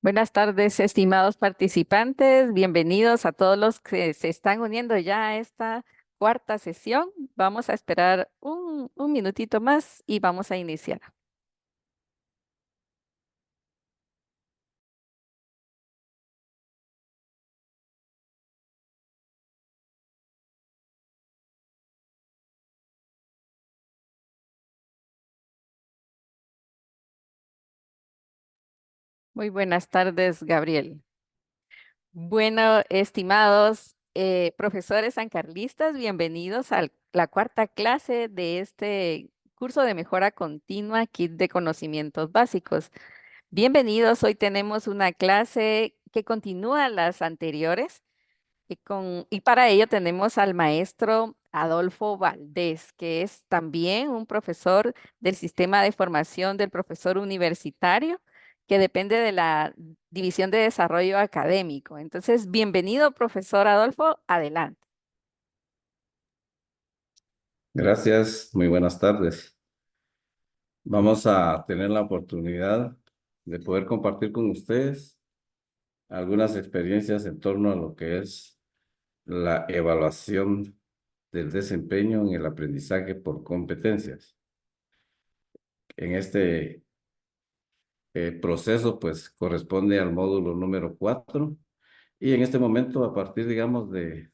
Buenas tardes, estimados participantes. Bienvenidos a todos los que se están uniendo ya a esta cuarta sesión. Vamos a esperar un minutito más y vamos a iniciar. Muy buenas tardes, Gabriel. Bueno, estimados profesores sancarlistas, bienvenidos a la cuarta clase de este curso de mejora continua, Kit de Conocimientos Básicos. Bienvenidos, hoy tenemos una clase que continúa las anteriores y para ello tenemos al maestro Adolfo Valdés, que es también un profesor del sistema de formación del profesor universitario, que depende de la División de Desarrollo Académico. Entonces, bienvenido, profesor Adolfo, adelante. Gracias, muy buenas tardes. Vamos a tener la oportunidad de poder compartir con ustedes algunas experiencias en torno a lo que es la evaluación del desempeño en el aprendizaje por competencias. En este proceso, pues, corresponde al módulo número 4 y en este momento, a partir, digamos, de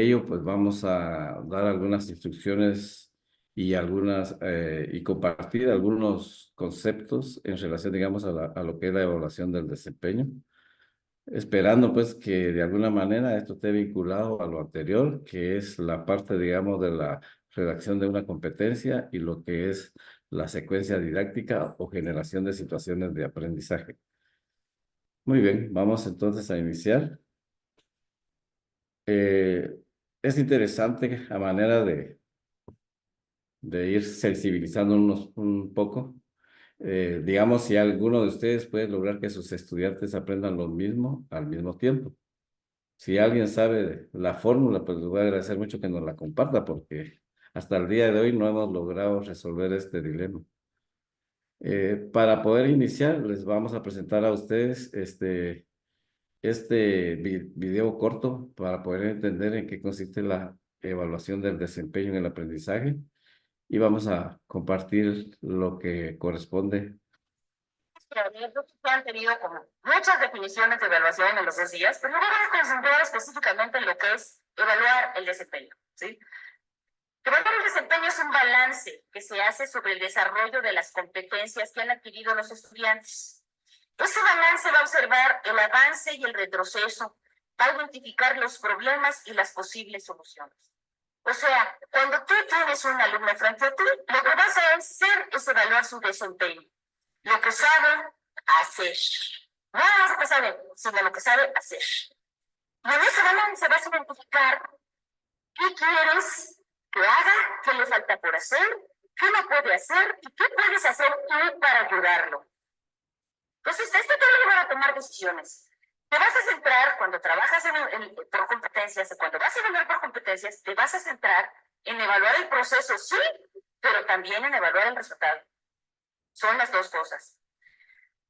ello, pues vamos a dar algunas instrucciones y compartir algunos conceptos en relación, digamos, a lo que es la evaluación del desempeño, esperando pues que de alguna manera esto esté vinculado a lo anterior, que es la parte, digamos, de la redacción de una competencia y lo que es la secuencia didáctica o generación de situaciones de aprendizaje. Muy bien, vamos entonces a iniciar. Eh, es interesante a manera de ir sensibilizándonos un poco. Digamos, si alguno de ustedes puede lograr que sus estudiantes aprendan lo mismo al mismo tiempo. Si alguien sabe la fórmula, pues les voy a agradecer mucho que nos la comparta porque hasta el día de hoy no hemos logrado resolver este dilema. Para poder iniciar, les vamos a presentar a ustedes este video corto para poder entender en qué consiste la evaluación del desempeño en el aprendizaje y vamos a compartir lo que corresponde. Han tenido como muchas definiciones de evaluación en los 2 días, pero no vamos a concentrar específicamente en lo que es evaluar el desempeño, ¿sí? Evaluar el desempeño es un balance que se hace sobre el desarrollo de las competencias que han adquirido los estudiantes. Ese balance va a observar el avance y el retroceso, va a identificar los problemas y las posibles soluciones. O sea, cuando tú tienes un alumno frente a ti, lo que vas a hacer es evaluar su desempeño, lo que sabe hacer. No lo que sabe, sino lo que sabe hacer. Y en ese balance vas a identificar qué quieres que haga, qué le falta por hacer, qué no puede hacer y qué puedes hacer tú para ayudarlo. Entonces, esto te va a llevar a tomar decisiones. Te vas a centrar, cuando trabajas por competencias, cuando vas a evaluar por competencias, te vas a centrar en evaluar el proceso, sí, pero también en evaluar el resultado. Son las dos cosas.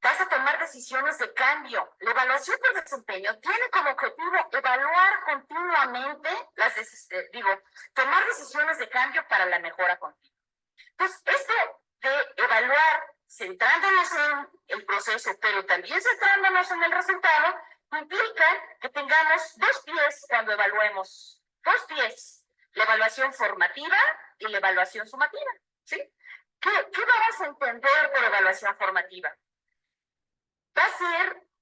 Vas a tomar decisiones de cambio. La evaluación por desempeño tiene como objetivo evaluar continuamente, tomar decisiones de cambio para la mejora continua. Entonces, esto de evaluar centrándonos en el proceso, pero también centrándonos en el resultado, implica que tengamos dos pies cuando evaluemos. Dos pies. La evaluación formativa y la evaluación sumativa. ¿Sí? ¿Qué vamos a entender por evaluación formativa?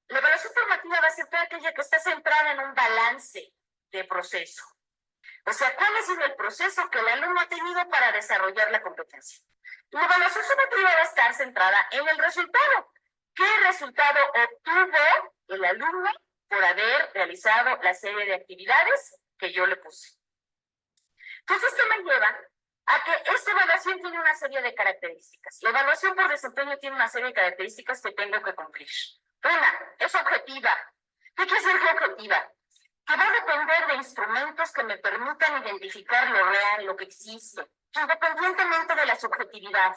La evaluación formativa va a ser toda aquella que está centrada en un balance de proceso. O sea, ¿cuál ha sido el proceso que el alumno ha tenido para desarrollar la competencia? La evaluación sumativa va a estar centrada en el resultado. ¿Qué resultado obtuvo el alumno por haber realizado la serie de actividades que yo le puse? Entonces, esto me lleva a que esta evaluación tiene una serie de características. La evaluación por desempeño tiene una serie de características que tengo que cumplir. Una, es objetiva. ¿Qué quiere decir que objetiva? Que va a depender de instrumentos que me permitan identificar lo real, lo que existe, independientemente de la subjetividad.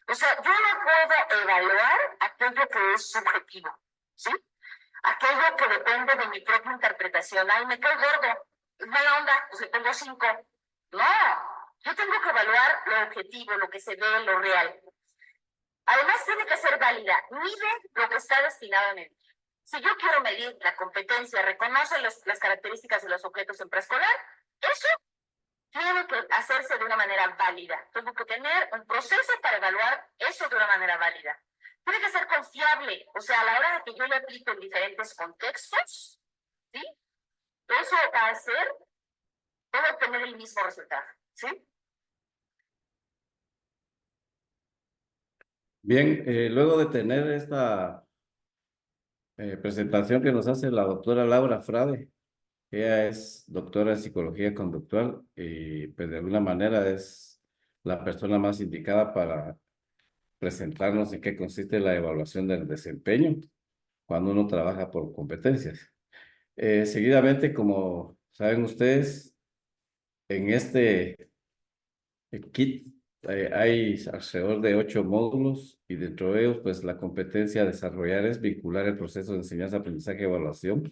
O sea, yo no puedo evaluar aquello que es subjetivo. ¿sí? Aquello que depende de mi propia interpretación. Ay, me cae gordo, es mala onda, pues le pongo 5. No, yo tengo que evaluar lo objetivo, lo que se ve, lo real. Además, tiene que ser válida. Mide lo que está destinado a medir. Si yo quiero medir la competencia, reconoce las características de los objetos en preescolar, eso tiene que hacerse de una manera válida. Tengo que tener un proceso para evaluar eso de una manera válida. Tiene que ser confiable, o sea, a la hora de que yo lo aplico en diferentes contextos, ¿sí? Eso va a ser, puedo obtener el mismo resultado, ¿sí? Bien, luego de tener esta presentación que nos hace la doctora Laura Frade, ella es doctora en psicología conductual y pues de alguna manera es la persona más indicada para presentarnos en qué consiste la evaluación del desempeño cuando uno trabaja por competencias. Seguidamente, como saben ustedes, en este kit hay alrededor de 8 módulos y dentro de ellos, pues la competencia a desarrollar es vincular el proceso de enseñanza, aprendizaje y evaluación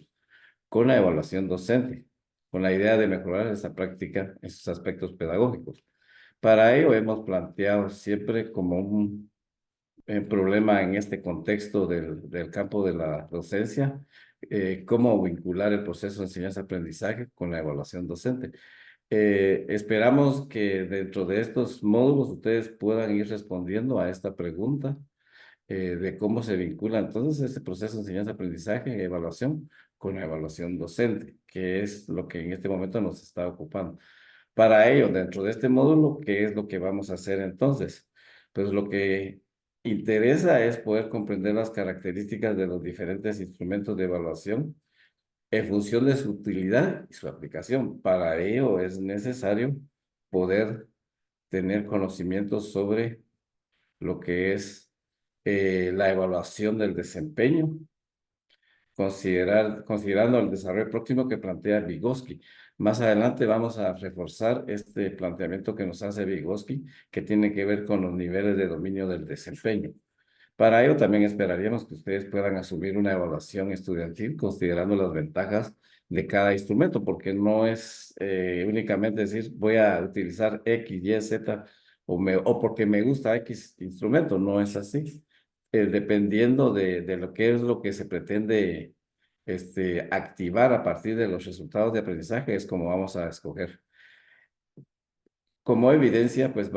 con la evaluación docente, con la idea de mejorar esa práctica en sus aspectos pedagógicos. Para ello hemos planteado siempre como un problema en este contexto del campo de la docencia, cómo vincular el proceso de enseñanza-aprendizaje con la evaluación docente. Esperamos que dentro de estos módulos ustedes puedan ir respondiendo a esta pregunta de cómo se vincula entonces este proceso de enseñanza-aprendizaje y evaluación con la evaluación docente, que es lo que en este momento nos está ocupando. Para ello, dentro de este módulo, ¿qué es lo que vamos a hacer entonces? Pues lo que interesa es poder comprender las características de los diferentes instrumentos de evaluación en función de su utilidad y su aplicación. Para ello es necesario poder tener conocimientos sobre lo que es la evaluación del desempeño, considerando el desarrollo próximo que plantea Vygotsky. Más adelante vamos a reforzar este planteamiento que nos hace Vygotsky, que tiene que ver con los niveles de dominio del desempeño. Para ello también esperaríamos que ustedes puedan asumir una evaluación estudiantil considerando las ventajas de cada instrumento, porque no es únicamente decir voy a utilizar X, Y, Z o porque me gusta X instrumento, no es así. Dependiendo de lo que es lo que se pretende activar a partir de los resultados de aprendizaje, es como vamos a escoger. Como evidencia, pues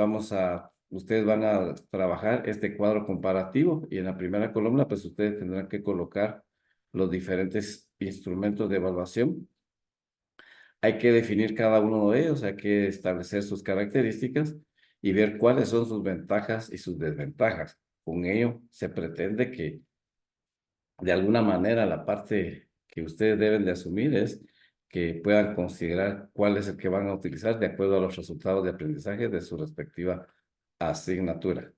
ustedes van a trabajar este cuadro comparativo y en la primera columna, pues ustedes tendrán que colocar los diferentes instrumentos de evaluación. Hay que definir cada uno de ellos, hay que establecer sus características y ver cuáles son sus ventajas y sus desventajas. Con ello se pretende que de alguna manera la parte que ustedes deben de asumir es que puedan considerar cuál es el que van a utilizar de acuerdo a los resultados de aprendizaje de su respectiva asignatura.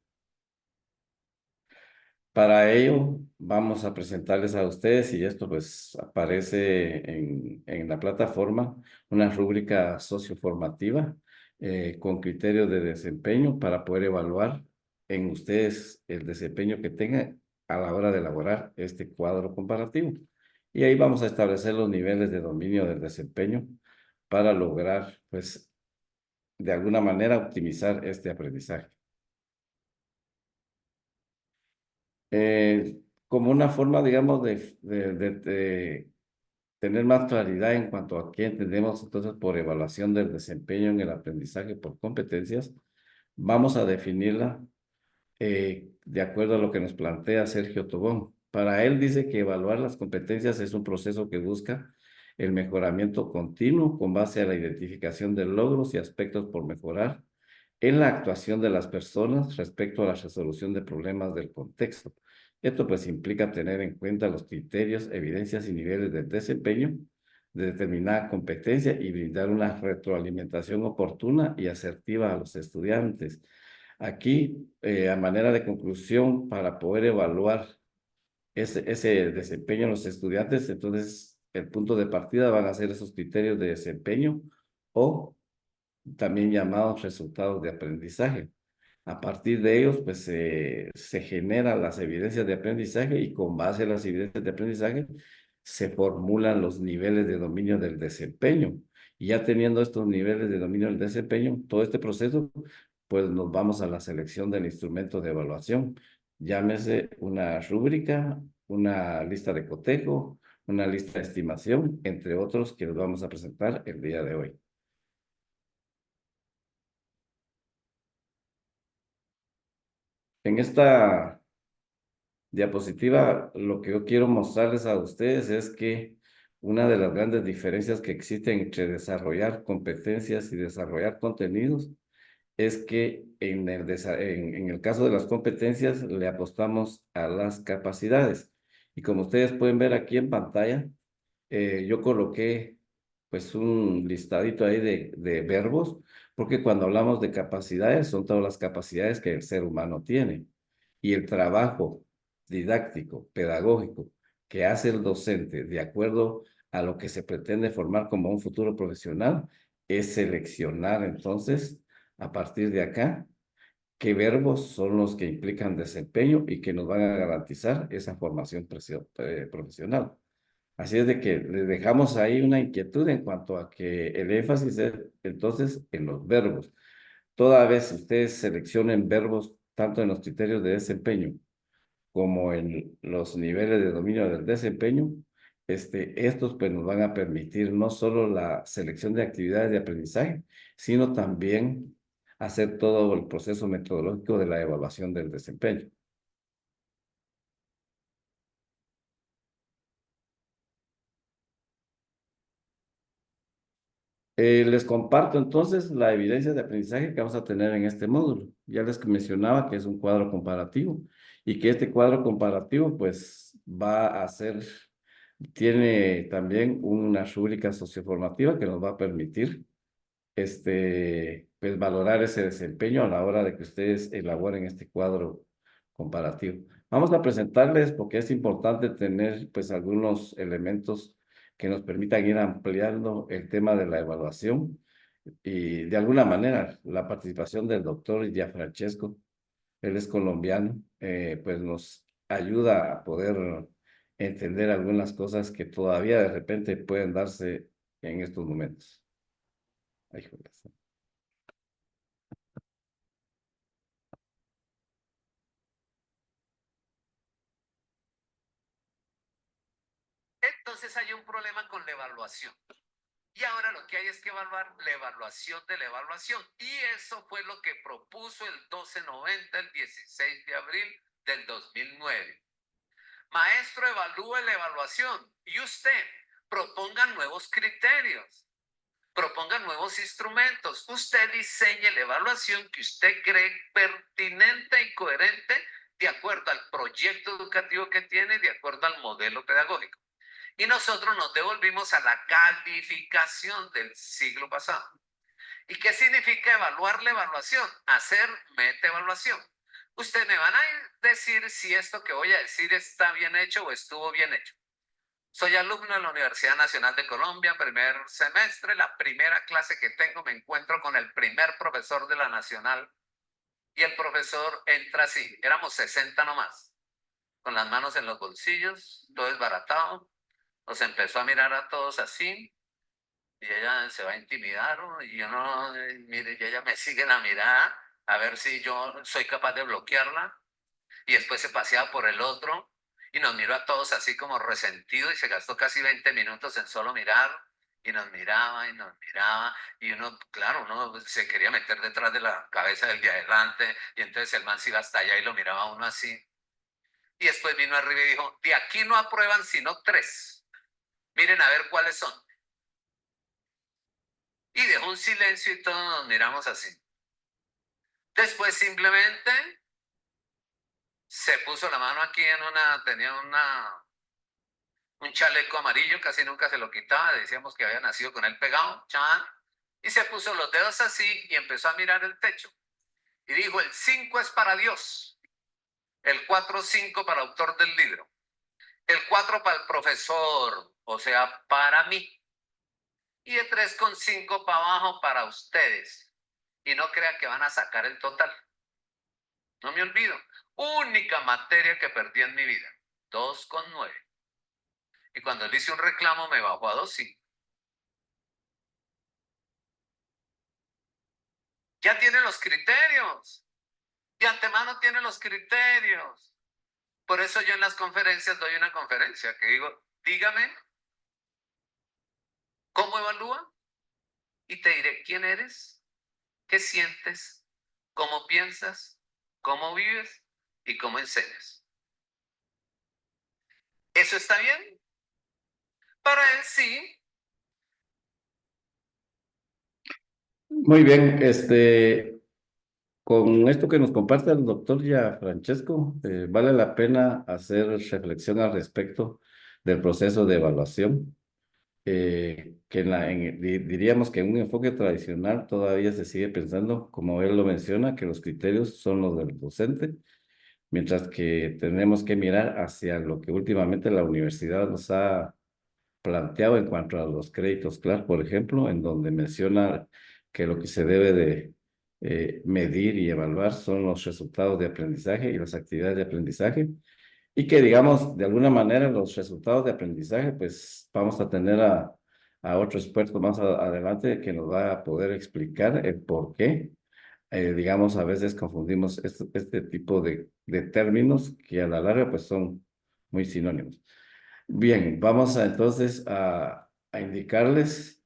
Para ello, vamos a presentarles a ustedes, y esto pues aparece en la plataforma, una rúbrica socioformativa con criterios de desempeño para poder evaluar en ustedes el desempeño que tengan a la hora de elaborar este cuadro comparativo. Y ahí vamos a establecer los niveles de dominio del desempeño para lograr, pues, de alguna manera optimizar este aprendizaje. Como una forma, digamos, de tener más claridad en cuanto a qué entendemos entonces por evaluación del desempeño en el aprendizaje por competencias, vamos a definirla de acuerdo a lo que nos plantea Sergio Tobón. Para él dice que evaluar las competencias es un proceso que busca el mejoramiento continuo con base a la identificación de logros y aspectos por mejorar en la actuación de las personas respecto a la resolución de problemas del contexto. Esto pues implica tener en cuenta los criterios, evidencias y niveles de desempeño de determinada competencia y brindar una retroalimentación oportuna y asertiva a los estudiantes. Aquí, a manera de conclusión, para poder evaluar ese desempeño en los estudiantes, entonces el punto de partida van a ser esos criterios de desempeño o también llamados resultados de aprendizaje. A partir de ellos, pues se generan las evidencias de aprendizaje y con base a las evidencias de aprendizaje se formulan los niveles de dominio del desempeño. Y ya teniendo estos niveles de dominio del desempeño, todo este proceso, pues nos vamos a la selección del instrumento de evaluación. Llámese una rúbrica, una lista de cotejo, una lista de estimación, entre otros que les vamos a presentar el día de hoy. En esta diapositiva, lo que yo quiero mostrarles a ustedes es que una de las grandes diferencias que existen entre desarrollar competencias y desarrollar contenidos es que en el caso de las competencias le apostamos a las capacidades. Y como ustedes pueden ver aquí en pantalla, yo coloqué pues un listadito ahí de verbos, porque cuando hablamos de capacidades son todas las capacidades que el ser humano tiene. Y el trabajo didáctico, pedagógico, que hace el docente de acuerdo a lo que se pretende formar como un futuro profesional, es seleccionar entonces, a partir de acá, qué verbos son los que implican desempeño y que nos van a garantizar esa formación profesional. Así es de que les dejamos ahí una inquietud en cuanto a que el énfasis es entonces en los verbos. Toda vez ustedes seleccionen verbos tanto en los criterios de desempeño como en los niveles de dominio del desempeño, estos pues nos van a permitir no solo la selección de actividades de aprendizaje, sino también hacer todo el proceso metodológico de la evaluación del desempeño. Les comparto entonces la evidencia de aprendizaje que vamos a tener en este módulo. Ya les mencionaba que es un cuadro comparativo y que este cuadro comparativo pues va a ser, tiene también una rúbrica socioformativa que nos va a permitir pues valorar ese desempeño a la hora de que ustedes elaboren este cuadro comparativo. Vamos a presentarles porque es importante tener pues algunos elementos que nos permitan ir ampliando el tema de la evaluación y de alguna manera la participación del doctor Gianfrancesco, él es colombiano, pues nos ayuda a poder entender algunas cosas que todavía de repente pueden darse en estos momentos. Ay, joder. Entonces hay un problema con la evaluación. Y ahora lo que hay es que evaluar la evaluación de la evaluación. Y eso fue lo que propuso el 1290, el 16 de abril del 2009. Maestro, evalúe la evaluación y usted proponga nuevos criterios, proponga nuevos instrumentos. Usted diseñe la evaluación que usted cree pertinente y coherente de acuerdo al proyecto educativo que tiene, de acuerdo al modelo pedagógico. Y nosotros nos devolvimos a la calificación del siglo pasado. ¿Y qué significa evaluar la evaluación? Hacer meta-evaluación. Ustedes me van a decir si esto que voy a decir está bien hecho o estuvo bien hecho. Soy alumno de la Universidad Nacional de Colombia, primer semestre. La primera clase que tengo me encuentro con el primer profesor de la Nacional y el profesor entra así. Éramos 60 nomás, con las manos en los bolsillos, todo desbaratado. Nos empezó a mirar a todos así y ella se va a intimidar, ¿no? Y yo no, mire, y ella me sigue la mirada a ver si yo soy capaz de bloquearla y después se paseaba por el otro y nos miró a todos así como resentido y se gastó casi 20 minutos en solo mirar y nos miraba y uno, claro, uno se quería meter detrás de la cabeza del de adelante y entonces el man se iba hasta allá y lo miraba a uno así y después vino arriba y dijo, de aquí no aprueban sino 3. Miren a ver cuáles son. Y dejó un silencio y todos nos miramos así. Después simplemente se puso la mano aquí tenía un chaleco amarillo, casi nunca se lo quitaba, decíamos que había nacido con él pegado, chan, y se puso los dedos así y empezó a mirar el techo. Y dijo, el 5 es para Dios, el 4-5 para el autor del libro, el 4 para el profesor, o sea, para mí, y de 3,5 para abajo para ustedes. Y no crean que van a sacar el total. No me olvido. Única materia que perdí en mi vida. 2,9. Y cuando le hice un reclamo me bajó a 2,5. Ya tiene los criterios. De antemano tiene los criterios. Por eso yo en las conferencias doy una conferencia que digo, dígame, ¿cómo evalúa? Y te diré quién eres, qué sientes, cómo piensas, cómo vives y cómo enseñas. ¿Eso está bien? Para él sí. Muy bien, con esto que nos comparte el doctor ya Francesco, vale la pena hacer reflexión al respecto del proceso de evaluación, que diríamos que en un enfoque tradicional todavía se sigue pensando, como él lo menciona, que los criterios son los del docente, mientras que tenemos que mirar hacia lo que últimamente la universidad nos ha planteado en cuanto a los créditos CLAR, por ejemplo, en donde menciona que lo que se debe de medir y evaluar son los resultados de aprendizaje y las actividades de aprendizaje, y que, digamos, de alguna manera los resultados de aprendizaje, pues vamos a tener a otro experto más adelante que nos va a poder explicar el por qué. Digamos, a veces confundimos este tipo de términos que a la larga pues son muy sinónimos. Bien, vamos entonces a indicarles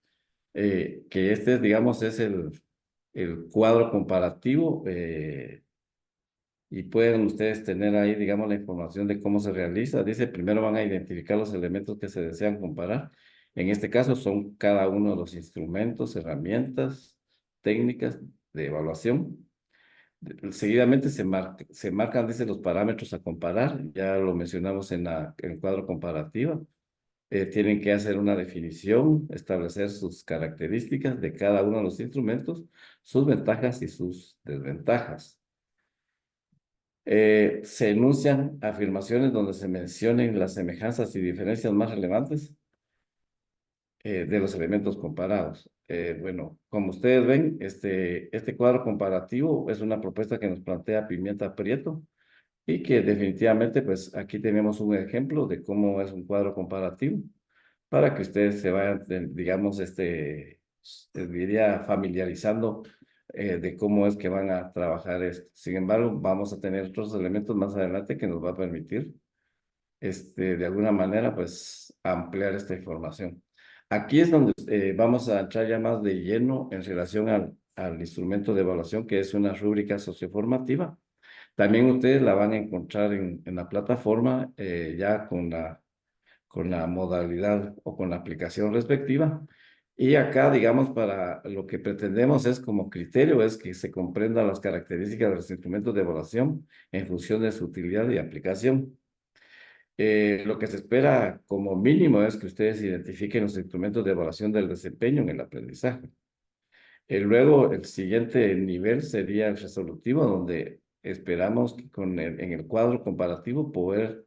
que este, digamos, es el cuadro comparativo, y pueden ustedes tener ahí, digamos, la información de cómo se realiza. Dice, primero van a identificar los elementos que se desean comparar. En este caso son cada uno de los instrumentos, herramientas, técnicas de evaluación. Seguidamente se marcan, dice, los parámetros a comparar. Ya lo mencionamos en el cuadro comparativo. Tienen que hacer una definición, establecer sus características de cada uno de los instrumentos, sus ventajas y sus desventajas. Se enuncian afirmaciones donde se mencionen las semejanzas y diferencias más relevantes de los elementos comparados. Bueno, como ustedes ven, este cuadro comparativo es una propuesta que nos plantea Pimienta Prieto, y que definitivamente, pues aquí tenemos un ejemplo de cómo es un cuadro comparativo, para que ustedes se vayan, digamos, diría, familiarizando de cómo es que van a trabajar esto. Sin embargo, vamos a tener otros elementos más adelante que nos va a permitir, de alguna manera, pues, ampliar esta información. Aquí es donde vamos a entrar ya más de lleno en relación al instrumento de evaluación, que es una rúbrica socioformativa. También ustedes la van a encontrar en la plataforma, ya con la modalidad o con la aplicación respectiva. Y acá, digamos, para lo que pretendemos es como criterio, es que se comprendan las características de los instrumentos de evaluación en función de su utilidad y aplicación. Lo que se espera como mínimo es que ustedes identifiquen los instrumentos de evaluación del desempeño en el aprendizaje. Luego, el siguiente nivel sería el resolutivo, donde esperamos que en el cuadro comparativo poder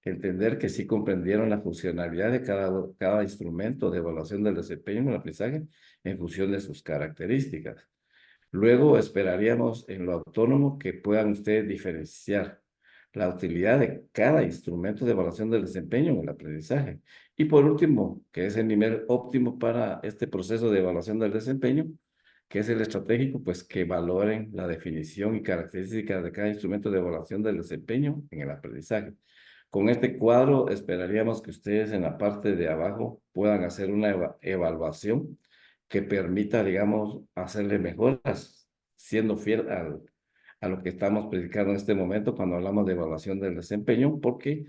entender que sí comprendieron la funcionalidad de cada instrumento de evaluación del desempeño en el aprendizaje en función de sus características. Luego esperaríamos en lo autónomo que puedan ustedes diferenciar la utilidad de cada instrumento de evaluación del desempeño en el aprendizaje. Y por último, que es el nivel óptimo para este proceso de evaluación del desempeño, que es el estratégico, pues que valoren la definición y características de cada instrumento de evaluación del desempeño en el aprendizaje. Con este cuadro esperaríamos que ustedes en la parte de abajo puedan hacer una evaluación que permita, digamos, hacerle mejoras, siendo fiel a lo que estamos predicando en este momento cuando hablamos de evaluación del desempeño, porque,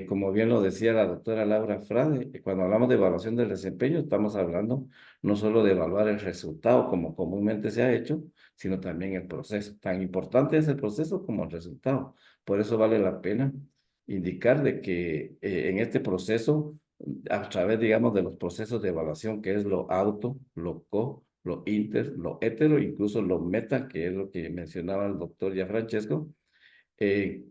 como bien lo decía la doctora Laura Frade, cuando hablamos de evaluación del desempeño, estamos hablando no solo de evaluar el resultado como comúnmente se ha hecho, sino también el proceso. Tan importante es el proceso como el resultado. Por eso vale la pena indicar de que en este proceso, a través, digamos, de los procesos de evaluación, que es lo auto, lo co, lo inter, lo hetero, incluso lo meta, que es lo que mencionaba el doctor ya Francesco,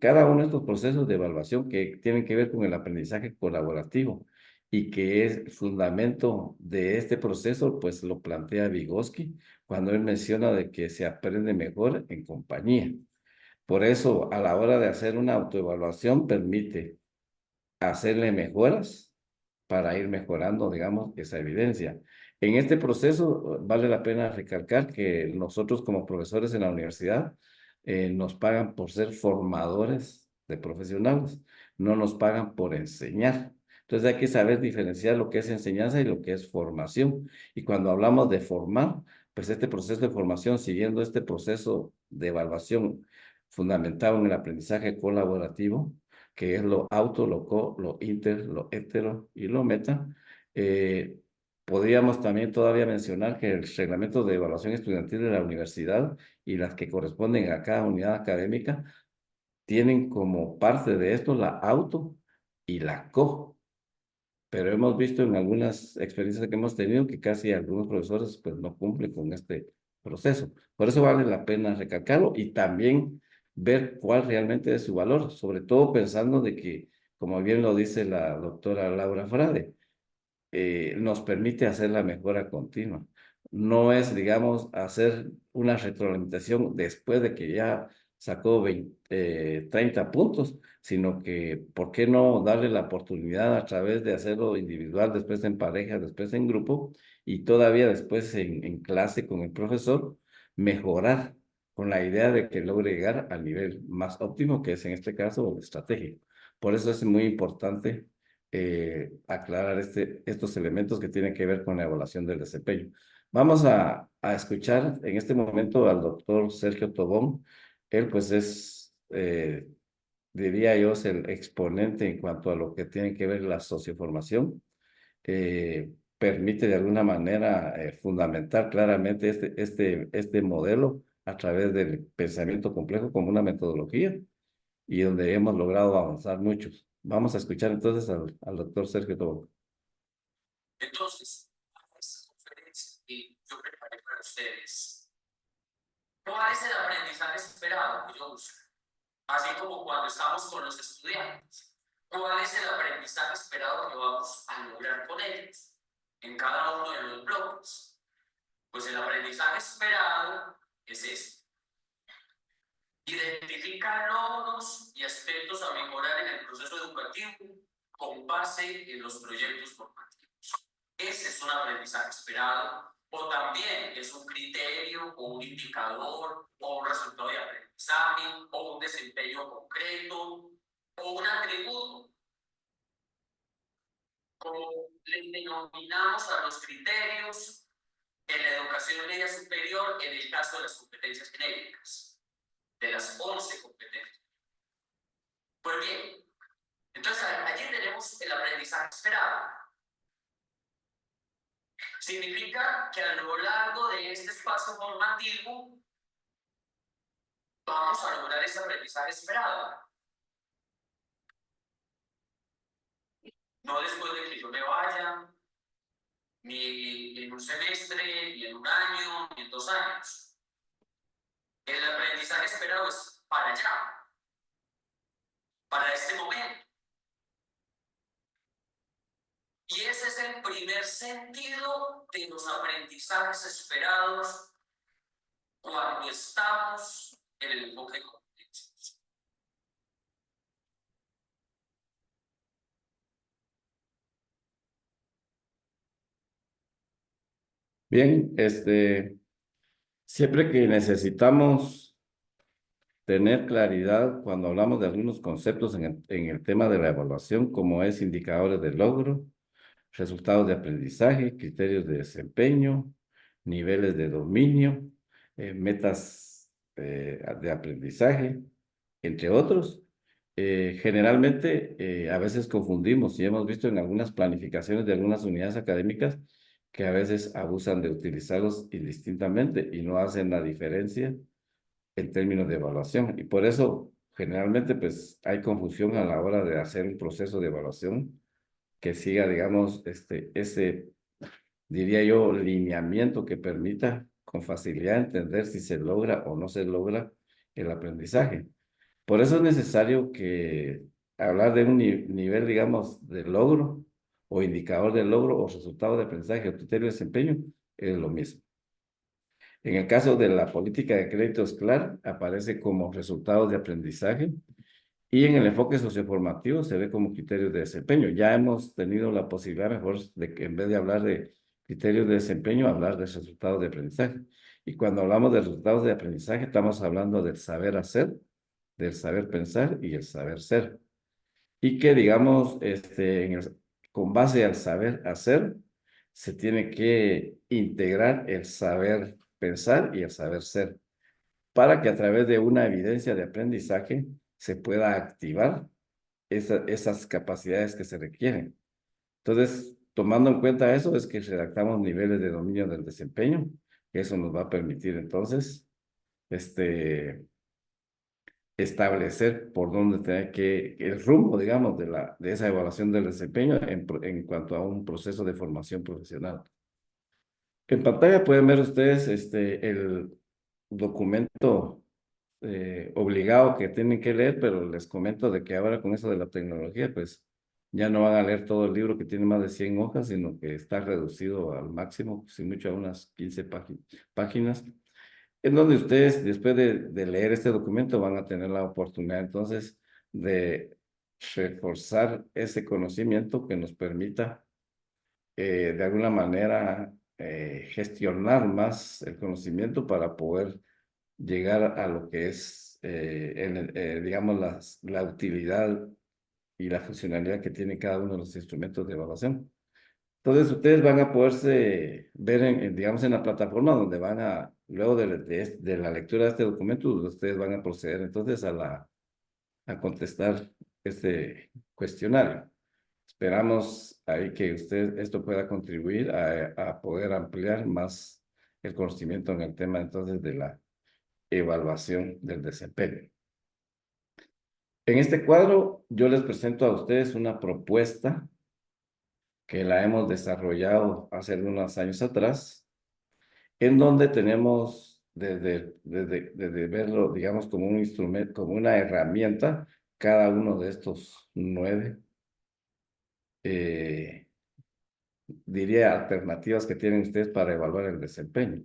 cada uno de estos procesos de evaluación que tienen que ver con el aprendizaje colaborativo y que es fundamento de este proceso, pues lo plantea Vygotsky cuando él menciona de que se aprende mejor en compañía. Por eso, a la hora de hacer una autoevaluación, permite hacerle mejoras para ir mejorando, digamos, esa evidencia. En este proceso, vale la pena recalcar que nosotros como profesores en la universidad nos pagan por ser formadores de profesionales, no nos pagan por enseñar. Entonces hay que saber diferenciar lo que es enseñanza y lo que es formación. Y cuando hablamos de formar, pues este proceso de formación, siguiendo este proceso de evaluación fundamentado en el aprendizaje colaborativo, que es lo auto, lo co, lo inter, lo hetero y lo meta. Eh, Podríamos también todavía mencionar que el reglamento de evaluación estudiantil de la universidad y las que corresponden a cada unidad académica tienen como parte de esto la auto y la co. Pero hemos visto en algunas experiencias que hemos tenido que casi algunos profesores pues no cumplen con este proceso. Por eso vale la pena recalcarlo y también ver cuál realmente es su valor, sobre todo pensando de que, como bien lo dice la doctora Laura Frade, nos permite hacer la mejora continua. No es, digamos, hacer una retroalimentación después de que ya sacó 30 puntos, sino que, ¿por qué no darle la oportunidad a través de hacerlo individual, después en pareja, después en grupo y todavía después en clase con el profesor, mejorar con la idea de que logre llegar al nivel más óptimo, que es en este caso el estratégico? Por eso es muy importante aclarar estos elementos que tienen que ver con la evaluación del desempeño. Vamos a escuchar en este momento al doctor Sergio Tobón. Él pues es, diría yo, es el exponente en cuanto a lo que tiene que ver la socioformación. Permite de alguna manera fundamentar claramente este modelo a través del pensamiento complejo como una metodología y donde hemos logrado avanzar muchos. Vamos a escuchar entonces al doctor Sergio Tobón. Entonces, a esta conferencia que yo preparé para ustedes, ¿cuál es el aprendizaje esperado que yo busco? Así como cuando estamos con los estudiantes, ¿cuál es el aprendizaje esperado que vamos a lograr con ellos en cada uno de los bloques? Pues el aprendizaje esperado es este. Identificar logros y aspectos a mejorar en el proceso educativo con base en los proyectos formativos. Ese es un aprendizaje esperado, o también es un criterio, o un indicador, o un resultado de aprendizaje, o un desempeño concreto, o un atributo. Como les denominamos a los criterios en la educación media superior en el caso de las competencias genéricas, de las 11 competencias. Pues bien, entonces allí tenemos el aprendizaje esperado. Significa que a lo largo de este espacio formativo vamos a lograr ese aprendizaje esperado. No después de que yo me vaya, ni en un semestre, ni en un año, ni en 2 años. El aprendizaje esperado es para allá, para este momento. Y ese es el primer sentido de los aprendizajes esperados cuando estamos en el enfoque de competencias. Bien, siempre que necesitamos tener claridad cuando hablamos de algunos conceptos en el tema de la evaluación, como es indicadores de logro, resultados de aprendizaje, criterios de desempeño, niveles de dominio, metas de aprendizaje, entre otros. Generalmente, a veces confundimos y hemos visto en algunas planificaciones de algunas unidades académicas que a veces abusan de utilizarlos indistintamente y no hacen la diferencia en términos de evaluación. Y por eso, generalmente, pues hay confusión a la hora de hacer un proceso de evaluación que siga, digamos, ese, diría yo, lineamiento que permita con facilidad entender si se logra o no se logra el aprendizaje. Por eso es necesario que hablar de un nivel, digamos, de logro o indicador de logro o resultado de aprendizaje o criterio de desempeño es lo mismo. En el caso de la política de crédito escolar, aparece como resultados de aprendizaje y en el enfoque socioformativo se ve como criterios de desempeño. Ya hemos tenido la posibilidad mejor de que en vez de hablar de criterios de desempeño, hablar de resultados de aprendizaje. Y cuando hablamos de resultados de aprendizaje, estamos hablando del saber hacer, del saber pensar y el saber ser. Y que, digamos, con base al saber hacer, se tiene que integrar el saber pensar y el saber ser, para que a través de una evidencia de aprendizaje se pueda activar esas capacidades que se requieren. Entonces, tomando en cuenta eso, es que redactamos niveles de dominio del desempeño, que eso nos va a permitir entonces, establecer por dónde tener el rumbo, digamos, de esa evaluación del desempeño en cuanto a un proceso de formación profesional. En pantalla pueden ver ustedes el documento obligado que tienen que leer, pero les comento de que ahora con eso de la tecnología, pues ya no van a leer todo el libro que tiene más de 100 hojas, sino que está reducido al máximo, sin mucho a unas 15 páginas, en donde ustedes, después de leer este documento, van a tener la oportunidad entonces de reforzar ese conocimiento que nos permita de alguna manera gestionar más el conocimiento para poder llegar a lo que es, digamos, la utilidad y la funcionalidad que tiene cada uno de los instrumentos de evaluación. Entonces, ustedes van a poderse ver, digamos, en la plataforma donde van a, luego de la lectura de este documento, ustedes van a proceder entonces a contestar este cuestionario. Esperamos ahí que esto pueda contribuir a poder ampliar más el conocimiento en el tema entonces de la evaluación del desempeño. En este cuadro yo les presento a ustedes una propuesta que la hemos desarrollado hace algunos años atrás, en donde tenemos desde verlo, digamos, como un instrumento, como una herramienta, cada uno de estos 9, diría, alternativas que tienen ustedes para evaluar el desempeño.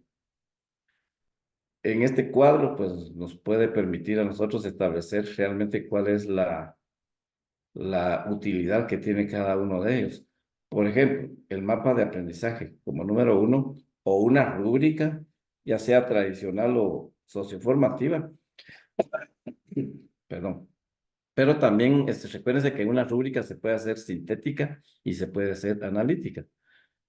En este cuadro, pues, nos puede permitir a nosotros establecer realmente cuál es la utilidad que tiene cada uno de ellos. Por ejemplo, el mapa de aprendizaje como número 1 o una rúbrica, ya sea tradicional o socioformativa. Perdón. Pero también recuérdense que una rúbrica se puede hacer sintética y se puede hacer analítica.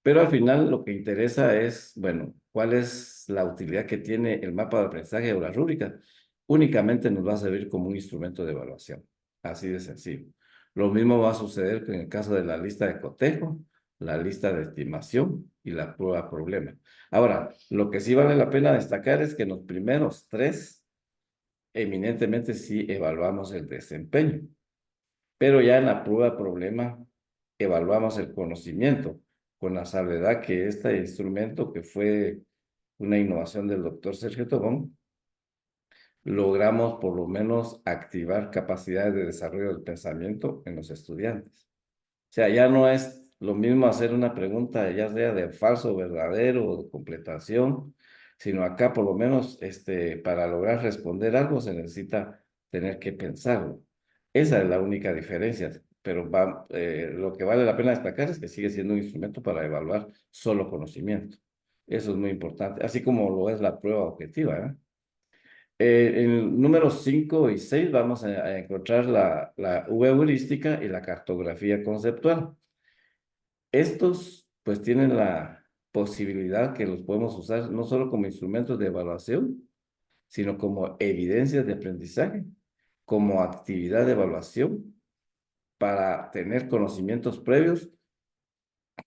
Pero al final lo que interesa es, bueno, cuál es la utilidad que tiene el mapa de aprendizaje o la rúbrica. Únicamente nos va a servir como un instrumento de evaluación. Así de sencillo. Lo mismo va a suceder en el caso de la lista de cotejo, la lista de estimación y la prueba problema. Ahora, lo que sí vale la pena destacar es que en los primeros 3, eminentemente sí evaluamos el desempeño. Pero ya en la prueba problema evaluamos el conocimiento, con la salvedad que este instrumento, que fue una innovación del doctor Sergio Tobón, logramos por lo menos activar capacidades de desarrollo del pensamiento en los estudiantes. O sea, ya no es lo mismo hacer una pregunta, ya sea de falso o verdadero o de completación, sino acá por lo menos para lograr responder algo se necesita tener que pensarlo. Esa es la única diferencia, pero lo que vale la pena destacar es que sigue siendo un instrumento para evaluar solo conocimiento. Eso es muy importante, así como lo es la prueba objetiva, ¿eh? En el número 5 y 6 vamos a encontrar la V heurística y la cartografía conceptual. Estos pues tienen la posibilidad que los podemos usar no solo como instrumentos de evaluación, sino como evidencias de aprendizaje, como actividad de evaluación para tener conocimientos previos,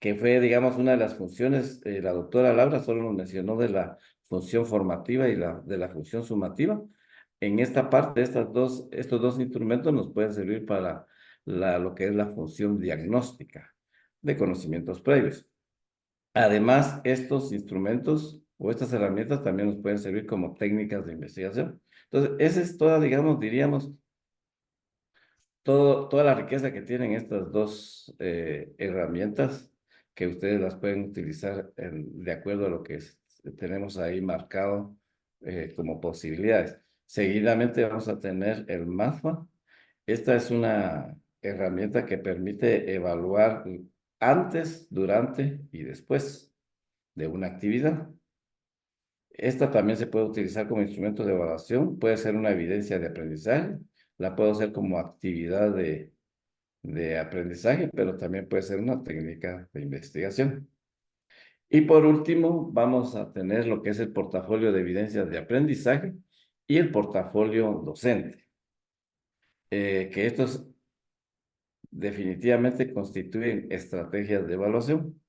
que fue, digamos, una de las funciones. La doctora Laura solo nos mencionó de la función formativa y de la función sumativa. En esta parte, estos dos instrumentos nos pueden servir para lo que es la función diagnóstica de conocimientos previos. Además, estos instrumentos o estas herramientas también nos pueden servir como técnicas de investigación. Entonces, esa es toda, digamos, diríamos, toda la riqueza que tienen estas dos herramientas, que ustedes las pueden utilizar de acuerdo a lo que tenemos ahí marcado como posibilidades. Seguidamente vamos a tener el MAFA. Esta es una herramienta que permite evaluar antes, durante y después de una actividad. Esta también se puede utilizar como instrumento de evaluación, puede ser una evidencia de aprendizaje, la puedo hacer como actividad de aprendizaje, pero también puede ser una técnica de investigación. Y por último, vamos a tener lo que es el portafolio de evidencias de aprendizaje y el portafolio docente, que estos definitivamente constituyen estrategias de evaluación.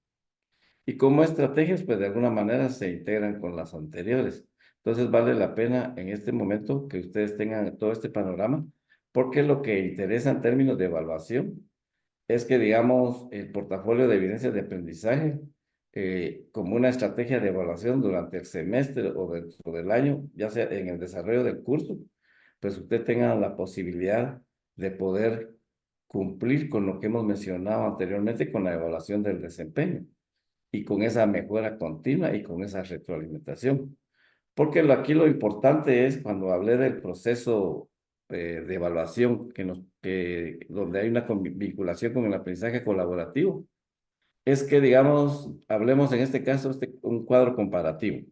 Y como estrategias, pues de alguna manera se integran con las anteriores. Entonces vale la pena en este momento que ustedes tengan todo este panorama, porque lo que interesa en términos de evaluación es que, digamos, el portafolio de evidencias de aprendizaje, como una estrategia de evaluación durante el semestre o dentro del año, ya sea en el desarrollo del curso, pues usted tenga la posibilidad de poder cumplir con lo que hemos mencionado anteriormente con la evaluación del desempeño y con esa mejora continua y con esa retroalimentación. Porque aquí lo importante es, cuando hablé del proceso de evaluación, donde hay una vinculación con el aprendizaje colaborativo, es que, digamos, hablemos en este caso un cuadro comparativo.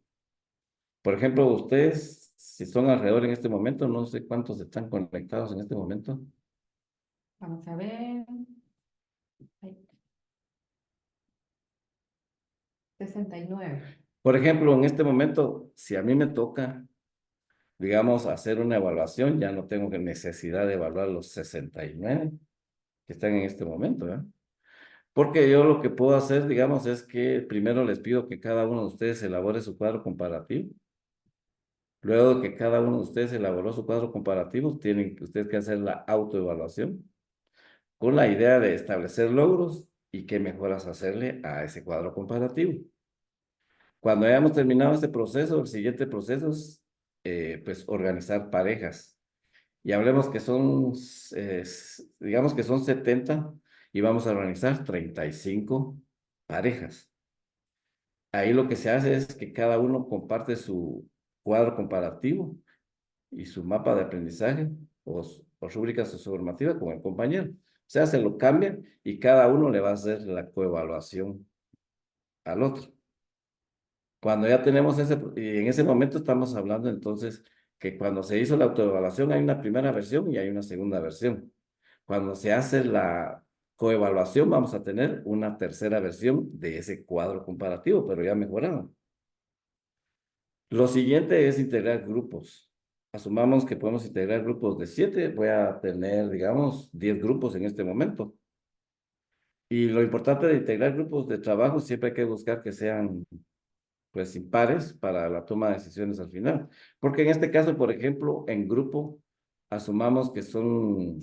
Por ejemplo, ustedes, si son alrededor en este momento, no sé cuántos están conectados en este momento. Vamos a ver. Ay, 69. Por ejemplo, en este momento, si a mí me toca, digamos, hacer una evaluación, ya no tengo necesidad de evaluar los 69 que están en este momento, ¿verdad? Porque yo lo que puedo hacer, digamos, es que primero les pido que cada uno de ustedes elabore su cuadro comparativo. Luego de que cada uno de ustedes elaboró su cuadro comparativo, tienen ustedes que hacer la autoevaluación con la idea de establecer logros y qué mejoras hacerle a ese cuadro comparativo. Cuando hayamos terminado este proceso, el siguiente proceso es, pues, organizar parejas. Y hablemos que son, digamos que son 70 y vamos a organizar 35 parejas. Ahí lo que se hace es que cada uno comparte su cuadro comparativo y su mapa de aprendizaje o rúbrica socioformativa con el compañero. O sea, se lo cambian y cada uno le va a hacer la coevaluación al otro. Cuando ya tenemos y en ese momento estamos hablando entonces que cuando se hizo la autoevaluación hay una primera versión y hay una segunda versión. Cuando se hace la coevaluación vamos a tener una tercera versión de ese cuadro comparativo, pero ya mejorado. Lo siguiente es integrar grupos. Asumamos que podemos integrar grupos de 7. Voy a tener, digamos, 10 grupos en este momento. Y lo importante de integrar grupos de trabajo, siempre hay que buscar que sean, pues, impares para la toma de decisiones al final. Porque en este caso, por ejemplo, en grupo, asumamos que son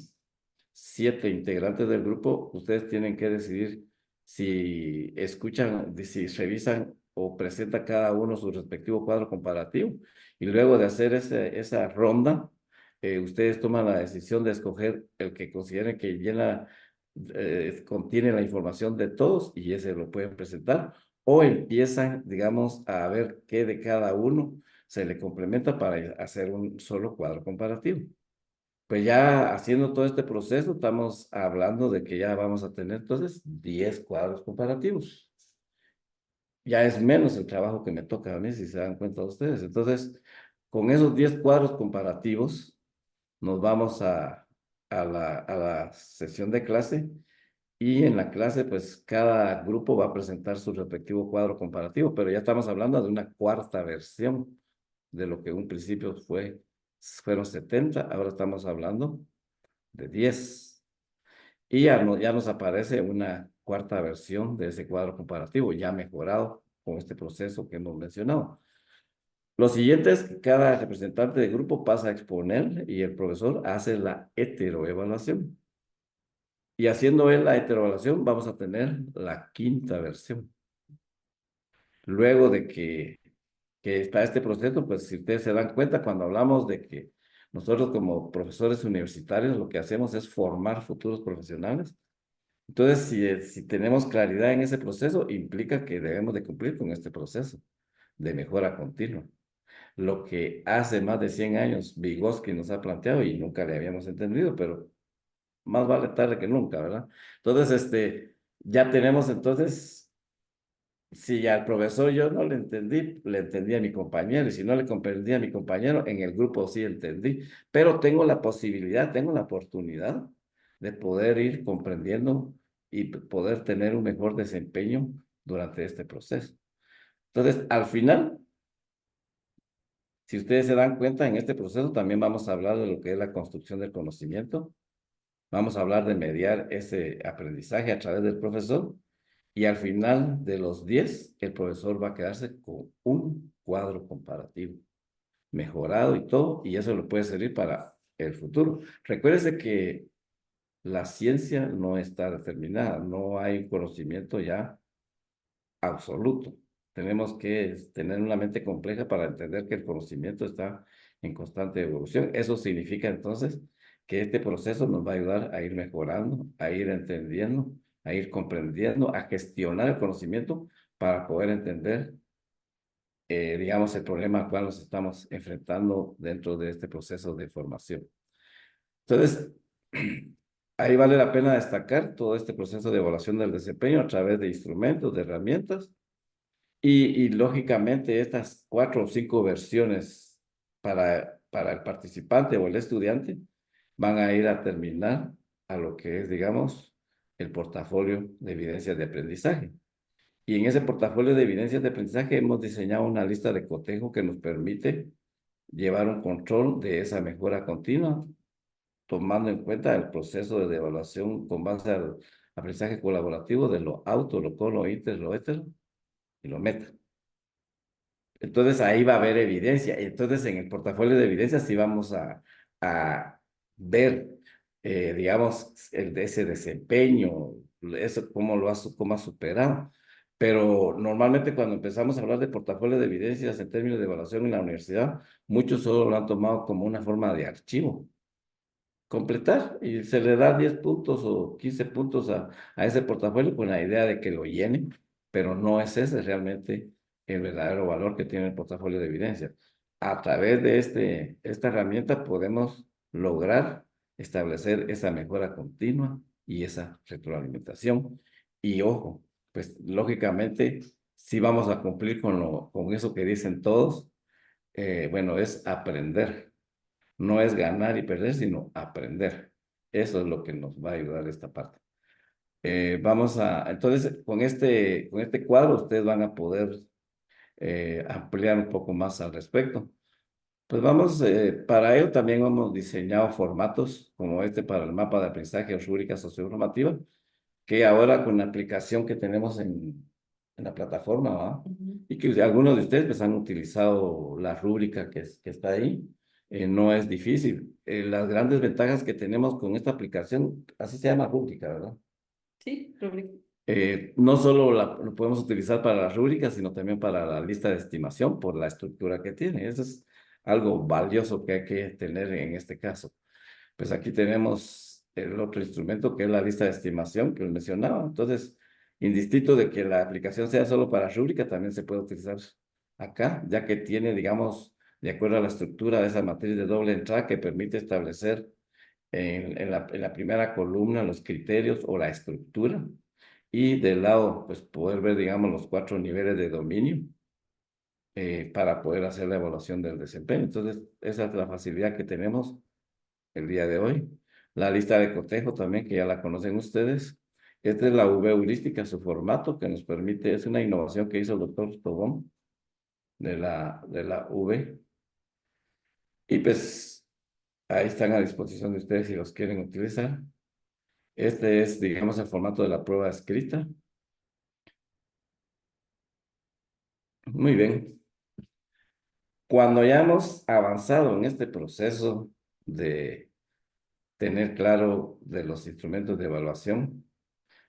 7 integrantes del grupo, ustedes tienen que decidir si escuchan, si revisan o presenta cada uno su respectivo cuadro comparativo. Y luego de hacer esa ronda, ustedes toman la decisión de escoger el que consideren que contiene la información de todos y ese lo pueden presentar. O empiezan, digamos, a ver qué de cada uno se le complementa para hacer un solo cuadro comparativo. Pues ya haciendo todo este proceso, estamos hablando de que ya vamos a tener entonces 10 cuadros comparativos. Ya es menos el trabajo que me toca a mí, si se dan cuenta ustedes. Entonces, con esos 10 cuadros comparativos, nos vamos a la sesión de clase y en la clase, pues cada grupo va a presentar su respectivo cuadro comparativo, pero ya estamos hablando de una cuarta versión de lo que en un principio fueron 70, ahora estamos hablando de 10. Y ya nos aparece una cuarta versión de ese cuadro comparativo, ya mejorado con este proceso que hemos mencionado. Lo siguiente es que cada representante de grupo pasa a exponer y el profesor hace la heteroevaluación. Y haciendo él la heteroevaluación, vamos a tener la quinta versión. Luego de que está este proceso, pues si ustedes se dan cuenta, cuando hablamos de que nosotros como profesores universitarios lo que hacemos es formar futuros profesionales. Entonces, si tenemos claridad en ese proceso, implica que debemos de cumplir con este proceso. de mejora continua. Lo que hace más de 100 años Vygotsky nos ha planteado y nunca le habíamos entendido, pero más vale tarde que nunca, ¿verdad? Entonces, ya tenemos entonces, si al profesor yo no le entendí a mi compañero, y si no le comprendí a mi compañero, en el grupo sí entendí, pero tengo la posibilidad, tengo la oportunidad de poder ir comprendiendo y poder tener un mejor desempeño durante este proceso. Entonces, al final, si ustedes se dan cuenta, en este proceso también vamos a hablar de lo que es la construcción del conocimiento. Vamos a hablar de mediar ese aprendizaje a través del profesor y al final de los 10, el profesor va a quedarse con un cuadro comparativo mejorado y todo, y eso le puede servir para el futuro. Recuérdese que la ciencia no está determinada, no hay conocimiento ya absoluto. Tenemos que tener una mente compleja para entender que el conocimiento está en constante evolución. Eso significa entonces que este proceso nos va a ayudar a ir mejorando, a ir entendiendo, a ir comprendiendo, a gestionar el conocimiento para poder entender, digamos, el problema al cual nos estamos enfrentando dentro de este proceso de formación. Entonces, ahí vale la pena destacar todo este proceso de evaluación del desempeño a través de instrumentos, de herramientas. Y lógicamente estas 4 o 5 versiones para el participante o el estudiante van a ir a terminar a lo que es, digamos, el portafolio de evidencias de aprendizaje. Y en ese portafolio de evidencias de aprendizaje hemos diseñado una lista de cotejo que nos permite llevar un control de esa mejora continua, tomando en cuenta el proceso de evaluación con base al aprendizaje colaborativo de lo auto, lo co, lo inter, lo hetero y lo meta. Entonces ahí va a haber evidencia. Entonces en el portafolio de evidencia sí vamos a ver, digamos, el de ese desempeño, eso cómo ha superado. Pero normalmente cuando empezamos a hablar de portafolio de evidencias en términos de evaluación en la universidad, muchos solo lo han tomado como una forma de archivo. Completar y se le da 10 puntos o 15 puntos a ese portafolio con la idea de que lo llenen, pero no es ese realmente el verdadero valor que tiene el portafolio de evidencia. A través de esta herramienta podemos lograr establecer esa mejora continua y esa retroalimentación. Y ojo, pues lógicamente sí vamos a cumplir con eso que dicen todos. Bueno, es aprender. No es ganar y perder, sino aprender. Eso es lo que nos va a ayudar esta parte. Entonces, con este cuadro ustedes van a poder ampliar un poco más al respecto. Pues para ello también hemos diseñado formatos como este para el mapa de aprendizaje o rúbrica socioformativa, que ahora con la aplicación que tenemos en la plataforma, ¿va? Y que algunos de ustedes pues han utilizado la rúbrica que está ahí. No es difícil. Las grandes ventajas que tenemos con esta aplicación, así se llama rúbrica, ¿verdad? Sí, rúbrica. No solo lo podemos utilizar para las rúbricas, sino también para la lista de estimación por la estructura que tiene. Eso es algo valioso que hay que tener en este caso. Pues aquí tenemos el otro instrumento que es la lista de estimación que les mencionaba. Entonces, indistinto de que la aplicación sea solo para rúbrica, también se puede utilizar acá, ya que tiene, digamos, de acuerdo a la estructura de esa matriz de doble entrada que permite establecer en la primera columna los criterios o la estructura y del lado, pues poder ver, digamos, los 4 niveles de dominio para poder hacer la evaluación del desempeño. Entonces, esa es la facilidad que tenemos el día de hoy. La lista de cotejo también, que ya la conocen ustedes. Esta es la V heurística, su formato que nos permite, es una innovación que hizo el doctor Tobón de la V. Y pues ahí están a disposición de ustedes si los quieren utilizar. Este es, digamos, el formato de la prueba escrita. Muy bien. Cuando ya hemos avanzado en este proceso de tener claro de los instrumentos de evaluación,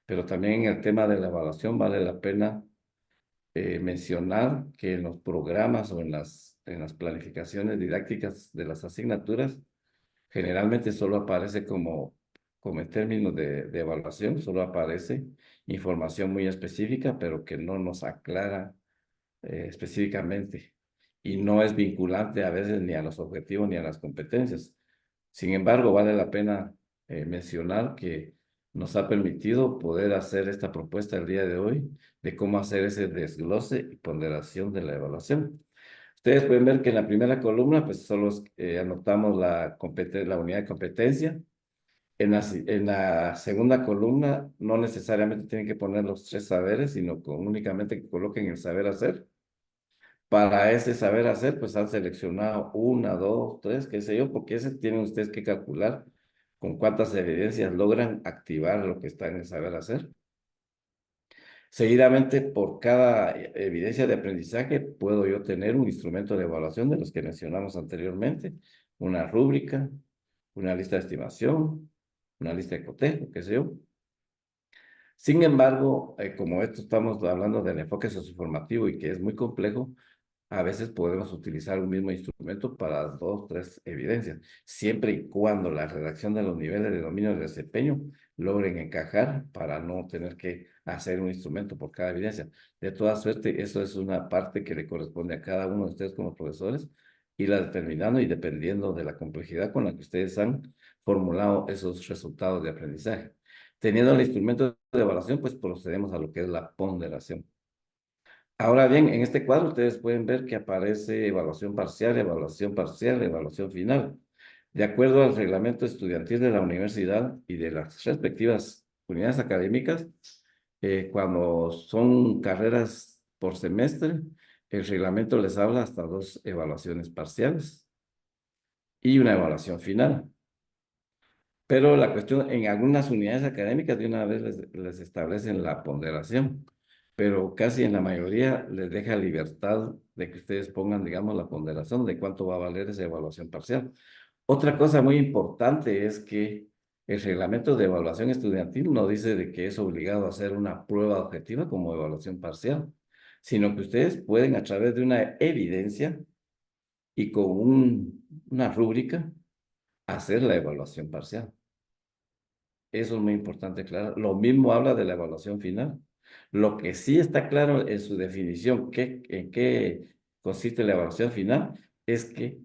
pero también en el tema de la evaluación vale la pena mencionar que en los programas o en las planificaciones didácticas de las asignaturas, generalmente solo aparece como en términos de evaluación, solo aparece información muy específica, pero que no nos aclara específicamente y no es vinculante a veces ni a los objetivos ni a las competencias. Sin embargo, vale la pena mencionar que nos ha permitido poder hacer esta propuesta el día de hoy de cómo hacer ese desglose y ponderación de la evaluación. Ustedes pueden ver que en la primera columna, pues solo anotamos la unidad de competencia. En la segunda columna, no necesariamente tienen que poner los 3 saberes, sino únicamente que coloquen el saber hacer. Para ese saber hacer, pues han seleccionado 1, 2, 3, qué sé yo, porque ese tienen ustedes que calcular con cuántas evidencias logran activar lo que está en el saber hacer. Seguidamente, por cada evidencia de aprendizaje, puedo yo tener un instrumento de evaluación de los que mencionamos anteriormente, una rúbrica, una lista de estimación, una lista de cotejo, qué sé yo. Sin embargo, como esto estamos hablando del enfoque socioformativo y que es muy complejo, a veces podemos utilizar un mismo instrumento para 2, 3 evidencias, siempre y cuando la redacción de los niveles de dominio del desempeño logren encajar para no tener que hacer un instrumento por cada evidencia. De toda suerte, eso es una parte que le corresponde a cada uno de ustedes como profesores, irla determinando y dependiendo de la complejidad con la que ustedes han formulado esos resultados de aprendizaje. Teniendo el instrumento de evaluación, pues procedemos a lo que es la ponderación. Ahora bien, en este cuadro ustedes pueden ver que aparece evaluación parcial, evaluación final. De acuerdo al reglamento estudiantil de la universidad y de las respectivas unidades académicas, cuando son carreras por semestre, el reglamento les habla hasta 2 evaluaciones parciales y una evaluación final. Pero la cuestión, en algunas unidades académicas de una vez les establecen la ponderación, pero casi en la mayoría les deja libertad de que ustedes pongan, digamos, la ponderación de cuánto va a valer esa evaluación parcial. Otra cosa muy importante es que el reglamento de evaluación estudiantil no dice de que es obligado a hacer una prueba objetiva como evaluación parcial, sino que ustedes pueden a través de una evidencia y con una rúbrica hacer la evaluación parcial. Eso es muy importante, claro. Lo mismo habla de la evaluación final. Lo que sí está claro en su definición, en qué consiste la evaluación final, es que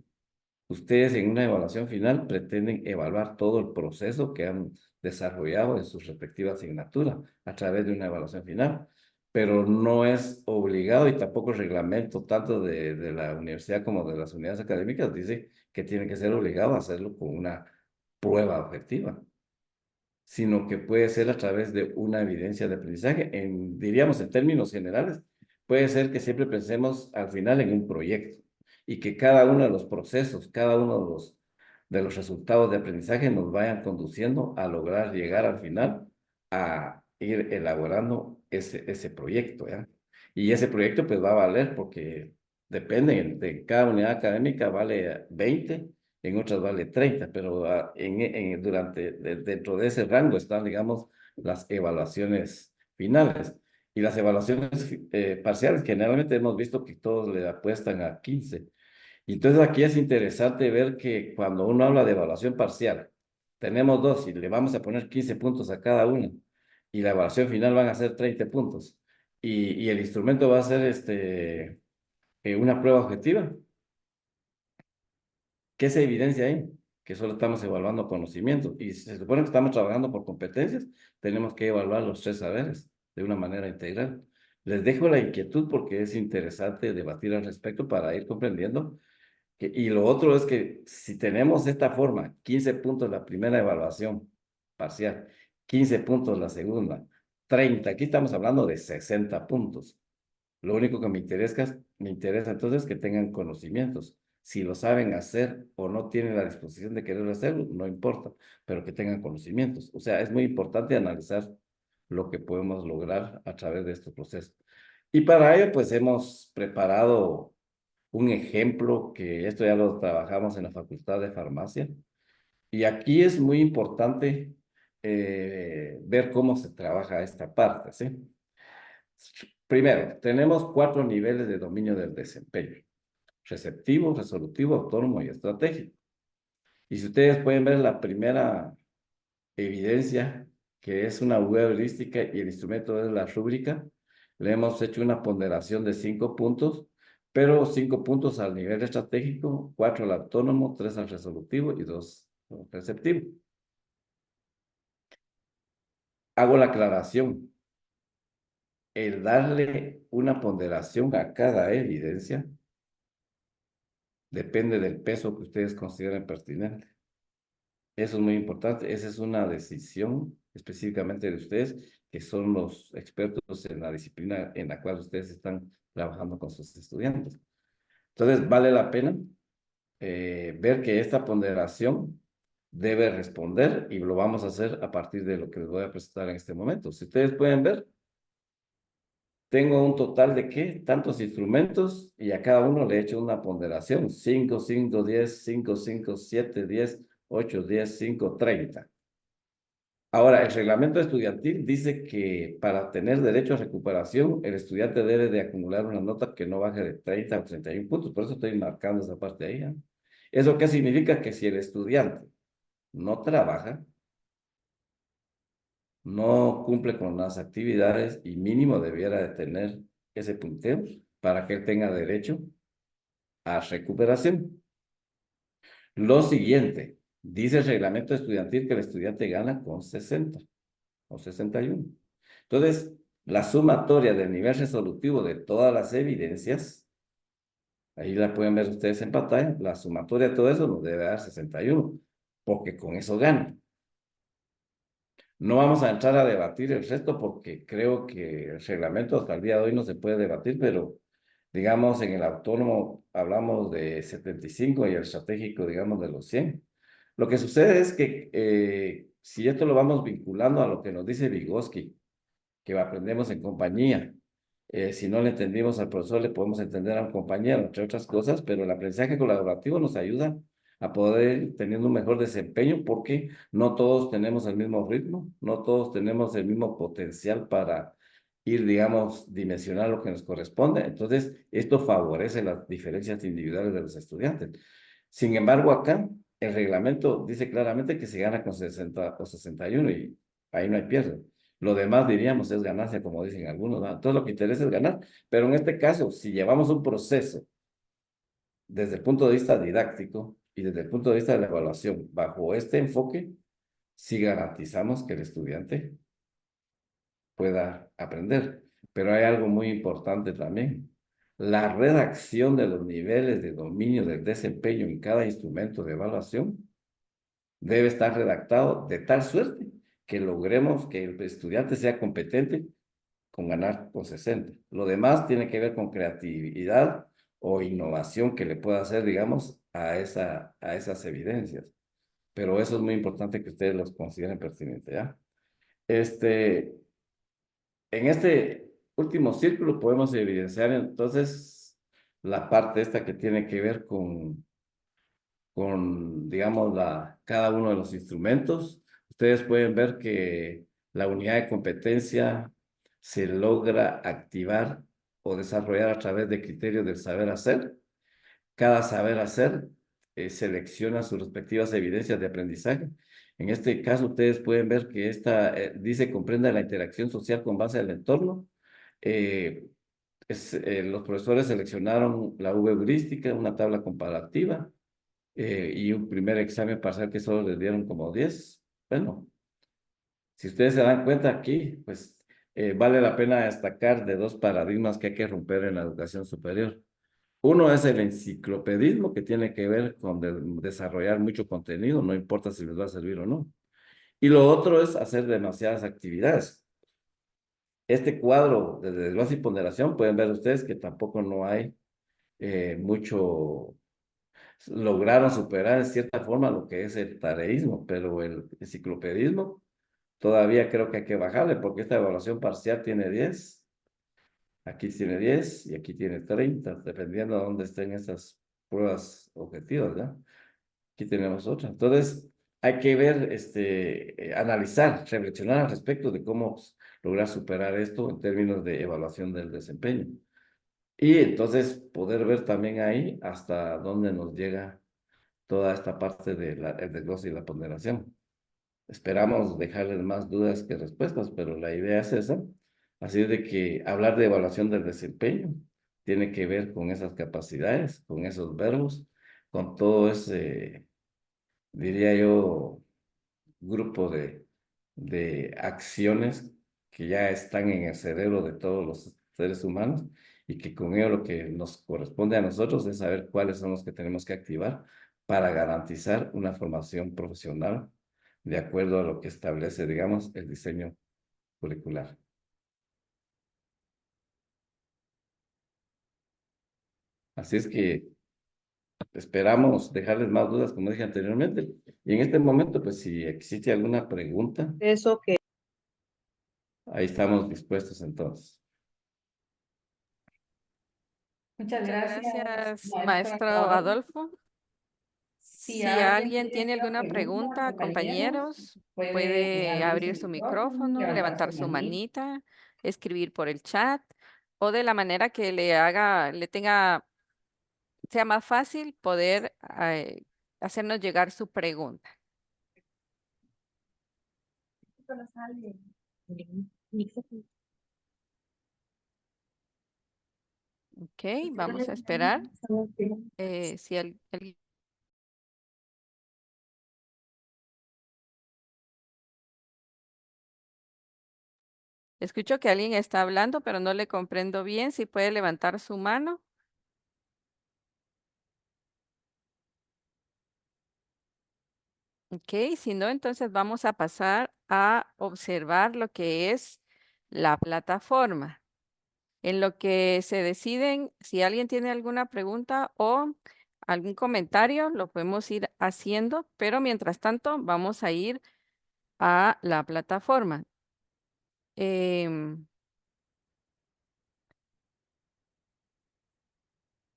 ustedes en una evaluación final pretenden evaluar todo el proceso que han desarrollado en sus respectivas asignaturas a través de una evaluación final, pero no es obligado y tampoco el reglamento tanto de la universidad como de las unidades académicas dice que tiene que ser obligado a hacerlo con una prueba objetiva, sino que puede ser a través de una evidencia de aprendizaje. Diríamos en términos generales, puede ser que siempre pensemos al final en un proyecto y que cada uno de los procesos, cada uno de los resultados de aprendizaje nos vayan conduciendo a lograr llegar al final a ir elaborando ese proyecto, ¿ya? Y ese proyecto pues va a valer porque depende de cada unidad académica, vale 20, en otras vale 30, pero dentro de ese rango están, digamos, las evaluaciones finales. Y las evaluaciones parciales, generalmente hemos visto que todos le apuestan a 15. Y entonces aquí es interesante ver que cuando uno habla de evaluación parcial, tenemos 2 y le vamos a poner 15 puntos a cada una. Y la evaluación final van a ser 30 puntos. Y el instrumento va a ser una prueba objetiva. ¿Qué se evidencia ahí? Que solo estamos evaluando conocimientos. Y si se supone que estamos trabajando por competencias, tenemos que evaluar los 3 saberes de una manera integral. Les dejo la inquietud porque es interesante debatir al respecto para ir comprendiendo. Y lo otro es que si tenemos esta forma, 15 puntos la primera evaluación parcial, 15 puntos la segunda, 30, aquí estamos hablando de 60 puntos. Lo único que me interesa entonces es que tengan conocimientos. Si lo saben hacer o no tienen la disposición de querer hacerlo, no importa, pero que tengan conocimientos. O sea, es muy importante analizar lo que podemos lograr a través de este proceso. Y para ello, pues hemos preparado un ejemplo que esto ya lo trabajamos en la Facultad de Farmacia. Y aquí es muy importante ver cómo se trabaja esta parte, ¿sí? Primero, tenemos 4 niveles de dominio del desempeño: receptivo, resolutivo, autónomo y estratégico. Y si ustedes pueden ver la primera evidencia, que es una web heurística y el instrumento es la rúbrica, le hemos hecho una ponderación de 5 puntos, pero 5 puntos al nivel estratégico, 4 al autónomo, 3 al resolutivo y 2 al receptivo. Hago la aclaración. El darle una ponderación a cada evidencia depende del peso que ustedes consideren pertinente. Eso es muy importante. Esa es una decisión específicamente de ustedes, que son los expertos en la disciplina en la cual ustedes están trabajando con sus estudiantes. Entonces, vale la pena ver que esta ponderación debe responder y lo vamos a hacer a partir de lo que les voy a presentar en este momento. Si ustedes pueden ver, tengo un total de ¿qué? Tantos instrumentos y a cada uno le he hecho una ponderación. 5, 5, 10, 5, 5, 7, 10, 8, 10, 5, 30. Ahora, el reglamento estudiantil dice que para tener derecho a recuperación, el estudiante debe de acumular una nota que no baje de 30 a 31 puntos. Por eso estoy marcando esa parte ahí. ¿Eh? ¿Eso qué significa? Que si el estudiante no trabaja, no cumple con las actividades y mínimo debiera de tener ese punteo para que él tenga derecho a recuperación. Lo siguiente, dice el reglamento estudiantil que el estudiante gana con 60 o 61. Entonces, la sumatoria del nivel resolutivo de todas las evidencias, ahí la pueden ver ustedes en pantalla, la sumatoria de todo eso nos debe dar 61, porque con eso gana. No vamos a entrar a debatir el resto porque creo que el reglamento hasta el día de hoy no se puede debatir, pero digamos en el autónomo hablamos de 75 y el estratégico digamos de los 100. Lo que sucede es que si esto lo vamos vinculando a lo que nos dice Vygotsky, que aprendemos en compañía, si no le entendimos al profesor, le podemos entender a un compañero, entre otras cosas, pero el aprendizaje colaborativo nos ayuda a poder tener un mejor desempeño porque no todos tenemos el mismo ritmo, no todos tenemos el mismo potencial para ir, digamos, dimensionar lo que nos corresponde. Entonces, esto favorece las diferencias individuales de los estudiantes. Sin embargo, acá el reglamento dice claramente que se gana con 60 o 61 y ahí no hay pierde. Lo demás, diríamos, es ganancia, como dicen algunos, ¿no? Todo lo que interesa es ganar. Pero en este caso, si llevamos un proceso desde el punto de vista didáctico y desde el punto de vista de la evaluación, bajo este enfoque, sí garantizamos que el estudiante pueda aprender. Pero hay algo muy importante también. La redacción de los niveles de dominio del desempeño en cada instrumento de evaluación debe estar redactado de tal suerte que logremos que el estudiante sea competente con ganar con 60. Lo demás tiene que ver con creatividad o innovación que le pueda hacer, digamos, a esas evidencias. Pero eso es muy importante que ustedes los consideren pertinentes, ¿ya? En este último círculo podemos evidenciar entonces la parte esta que tiene que ver con digamos, cada uno de los instrumentos. Ustedes pueden ver que la unidad de competencia se logra activar o desarrollar a través de criterios del saber hacer. Cada saber hacer selecciona sus respectivas evidencias de aprendizaje. En este caso, ustedes pueden ver que esta dice comprende la interacción social con base al entorno. Eh, los profesores seleccionaron la V heurística, una tabla comparativa, y un primer examen parcial que solo les dieron como 10. Bueno, si ustedes se dan cuenta aquí, pues vale la pena destacar de dos paradigmas que hay que romper en la educación superior. Uno es el enciclopedismo, que tiene que ver con desarrollar mucho contenido, no importa si les va a servir o no. Y lo otro es hacer demasiadas actividades. Este cuadro de desglose y ponderación, pueden ver ustedes que tampoco no hay mucho, lograron superar en cierta forma lo que es el tareísmo, pero el enciclopedismo todavía creo que hay que bajarle porque esta evaluación parcial tiene 10, aquí tiene 10 y aquí tiene 30, dependiendo de dónde estén esas pruebas objetivas, ¿ya? Aquí tenemos otra. Entonces, hay que ver, analizar, reflexionar al respecto de cómo lograr superar esto en términos de evaluación del desempeño. Y entonces poder ver también ahí hasta dónde nos llega toda esta parte del desglose y la ponderación. Esperamos dejarles más dudas que respuestas, pero la idea es esa. Así es de que hablar de evaluación del desempeño tiene que ver con esas capacidades, con esos verbos, con todo ese, diría yo, grupo de acciones que ya están en el cerebro de todos los seres humanos y que con ello lo que nos corresponde a nosotros es saber cuáles son los que tenemos que activar para garantizar una formación profesional de acuerdo a lo que establece, digamos, el diseño curricular. Así es que esperamos dejarles más dudas, como dije anteriormente. Y en este momento, pues si existe alguna pregunta, Eso que ahí estamos dispuestos entonces. Muchas Muchas gracias, gracias, maestro maestro Adolfo. Adolfo. Si Si alguien alguien tiene tiene alguna alguna pregunta, pregunta, compañeros, compañeros, puede puede abrir su abrir su micrófono, micrófono, levantar su levantar su manita. manita, escribir por el chat o de la manera que sea más fácil poder hacernos llegar su pregunta. Ok, vamos a esperar. Si alguien escucho que alguien está hablando, pero no le comprendo bien. Si puede levantar su mano. Ok, si no, entonces vamos a pasar a observar lo que es la plataforma. En lo que se deciden, si alguien tiene alguna pregunta o algún comentario, lo podemos ir haciendo, pero mientras tanto vamos a ir a la plataforma.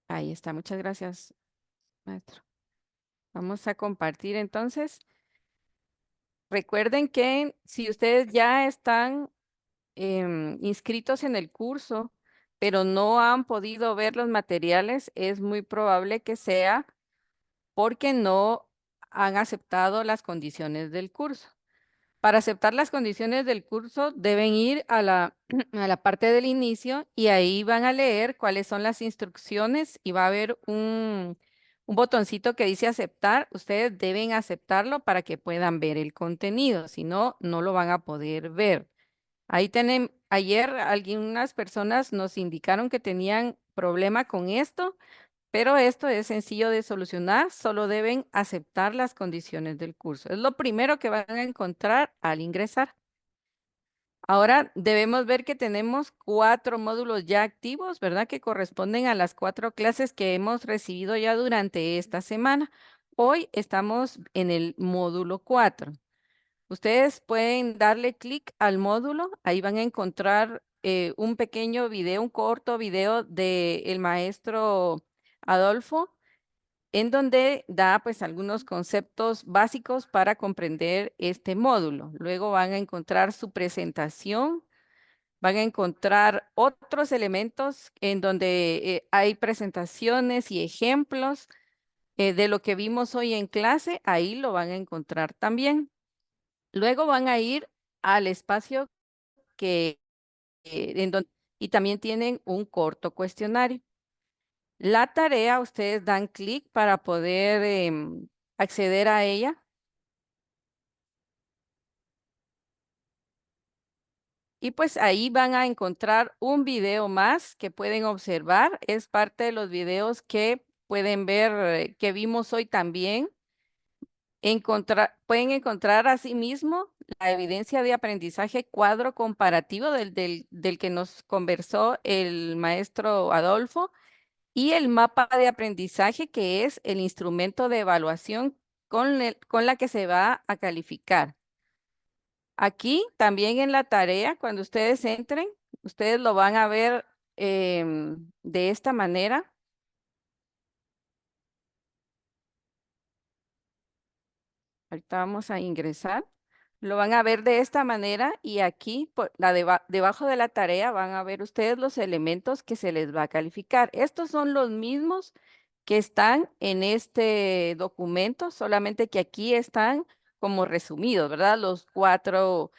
Ahí está, muchas gracias, maestro. Vamos a compartir entonces. Recuerden que si ustedes ya están inscritos en el curso, pero no han podido ver los materiales, es muy probable que sea porque no han aceptado las condiciones del curso. Para aceptar las condiciones del curso deben ir a a la parte del inicio y ahí van a leer cuáles son las instrucciones y va a haber un botoncito que dice aceptar. Ustedes deben aceptarlo para que puedan ver el contenido, si no, no lo van a poder ver. Ahí ayer algunas personas nos indicaron que tenían problema con esto, pero esto es sencillo de solucionar, solo deben aceptar las condiciones del curso. Es lo primero que van a encontrar al ingresar. Ahora debemos ver que tenemos 4 módulos ya activos, ¿verdad? Que corresponden a las 4 clases que hemos recibido ya durante esta semana. Hoy estamos en el módulo 4. Ustedes pueden darle clic al módulo, ahí van a encontrar un pequeño video, un corto video del maestro Adolfo, en donde da pues algunos conceptos básicos para comprender este módulo. Luego van a encontrar su presentación, van a encontrar otros elementos en donde hay presentaciones y ejemplos de lo que vimos hoy en clase, ahí lo van a encontrar también. Luego van a ir al espacio que y también tienen un corto cuestionario. La tarea, ustedes dan clic para poder acceder a ella. Y pues ahí van a encontrar un video más que pueden observar. Es parte de los videos que pueden ver, que vimos hoy también. Pueden encontrar asimismo la evidencia de aprendizaje cuadro comparativo del que nos conversó el maestro Adolfo y el mapa de aprendizaje, que es el instrumento de evaluación con la que se va a calificar. Aquí también en la tarea, cuando ustedes entren, ustedes lo van a ver de esta manera. Ahorita vamos a ingresar. Lo van a ver de esta manera y aquí debajo de la tarea van a ver ustedes los elementos que se les va a calificar. Estos son los mismos que están en este documento, solamente que aquí están como resumidos, ¿verdad? Los 4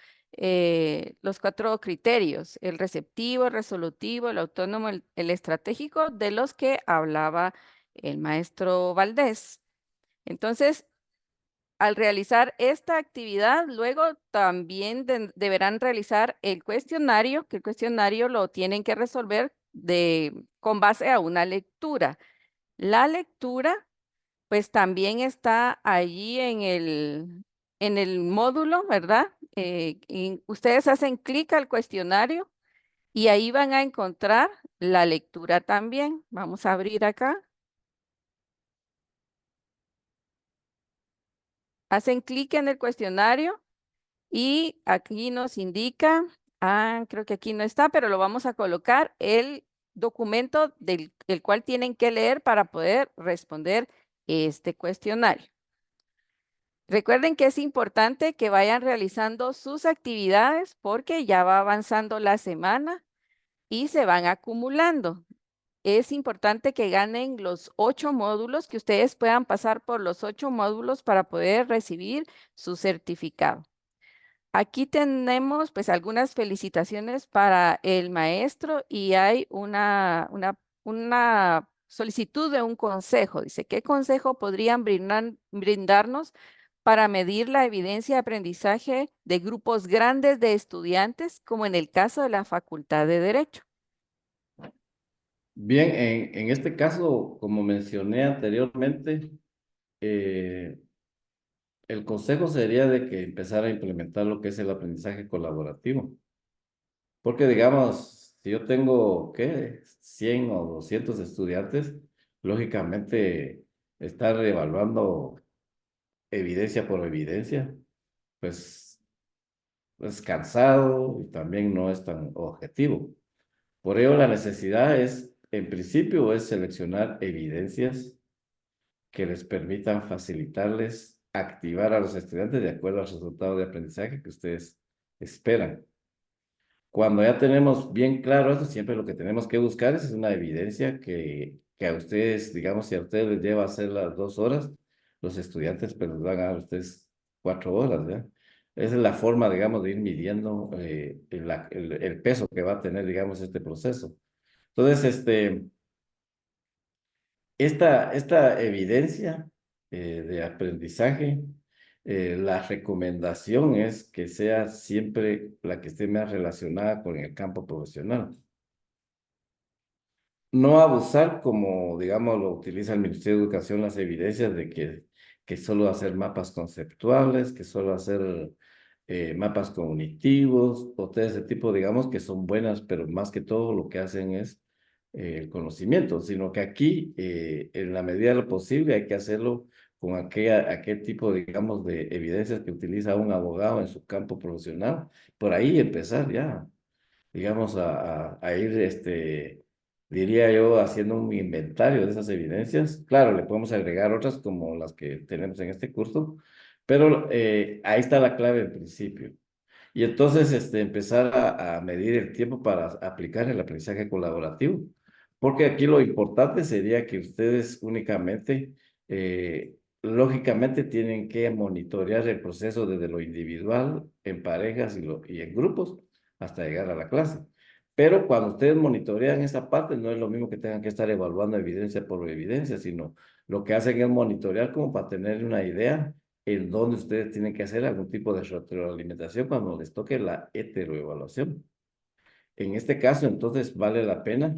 los 4 criterios: el receptivo, el resolutivo, el autónomo, el estratégico, de los que hablaba el maestro Valdés. Entonces, al realizar esta actividad, luego también deberán realizar el cuestionario, que el cuestionario lo tienen que resolver con base a una lectura. La lectura, pues también está allí en el módulo, ¿verdad? Y ustedes hacen clic al cuestionario y ahí van a encontrar la lectura también. Vamos a abrir acá. Hacen clic en el cuestionario y aquí nos indica, creo que aquí no está, pero lo vamos a colocar, el documento el cual tienen que leer para poder responder este cuestionario. Recuerden que es importante que vayan realizando sus actividades porque ya va avanzando la semana y se van acumulando. Es importante que ganen los 8 módulos, que ustedes puedan pasar por los 8 módulos para poder recibir su certificado. Aquí tenemos pues algunas felicitaciones para el maestro y hay una solicitud de un consejo. Dice, ¿qué consejo podrían brindarnos para medir la evidencia de aprendizaje de grupos grandes de estudiantes, como en el caso de la Facultad de Derecho? Bien, en este caso, como mencioné anteriormente, eh, el consejo sería de que empezara a implementar lo que es el aprendizaje colaborativo. Porque digamos, si yo tengo, ¿qué? 100 o 200 estudiantes, lógicamente estar evaluando evidencia por evidencia, pues es cansado y también no es tan objetivo. Por ello, la necesidad es, en principio, es seleccionar evidencias que les permitan facilitarles activar a los estudiantes de acuerdo al resultado de aprendizaje que ustedes esperan. Cuando ya tenemos bien claro esto, siempre lo que tenemos que buscar es una evidencia que a ustedes, digamos, si a ustedes les lleva a hacer las 2 horas, los estudiantes pues les van a dar a ustedes 4 horas, ¿ya? Esa es la forma, digamos, de ir midiendo el peso que va a tener, digamos, este proceso. Entonces, esta evidencia de aprendizaje, la recomendación es que sea siempre la que esté más relacionada con el campo profesional. No abusar, como digamos lo utiliza el Ministerio de Educación, las evidencias de que solo hacer mapas conceptuales, que solo hacer mapas cognitivos, o todo ese tipo, digamos, que son buenas, pero más que todo lo que hacen es el conocimiento, sino que aquí, en la medida de lo posible, hay que hacerlo con aquel tipo, digamos, de evidencias que utiliza un abogado en su campo profesional. Por ahí empezar ya, digamos, a ir, diría yo, haciendo un inventario de esas evidencias. Claro, le podemos agregar otras como las que tenemos en este curso, pero ahí está la clave en principio. Y entonces empezar a medir el tiempo para aplicar el aprendizaje colaborativo. Porque aquí lo importante sería que ustedes únicamente, lógicamente, tienen que monitorear el proceso desde lo individual, en parejas y en grupos, hasta llegar a la clase. Pero cuando ustedes monitorean esa parte, no es lo mismo que tengan que estar evaluando evidencia por evidencia, sino lo que hacen es monitorear como para tener una idea en donde ustedes tienen que hacer algún tipo de retroalimentación cuando les toque la heteroevaluación. En este caso, entonces, vale la pena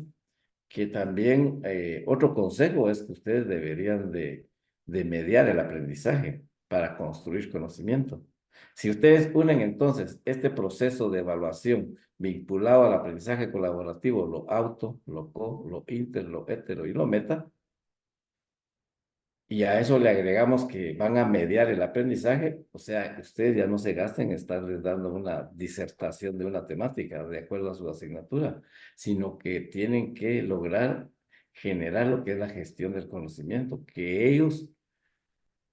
que también otro consejo es que ustedes deberían de mediar el aprendizaje para construir conocimiento. Si ustedes unen entonces este proceso de evaluación vinculado al aprendizaje colaborativo, lo auto, lo co, lo inter, lo hetero y lo meta, y a eso le agregamos que van a mediar el aprendizaje, o sea, ustedes ya no se gasten en estarles dando una disertación de una temática de acuerdo a su asignatura, sino que tienen que lograr generar lo que es la gestión del conocimiento, que ellos,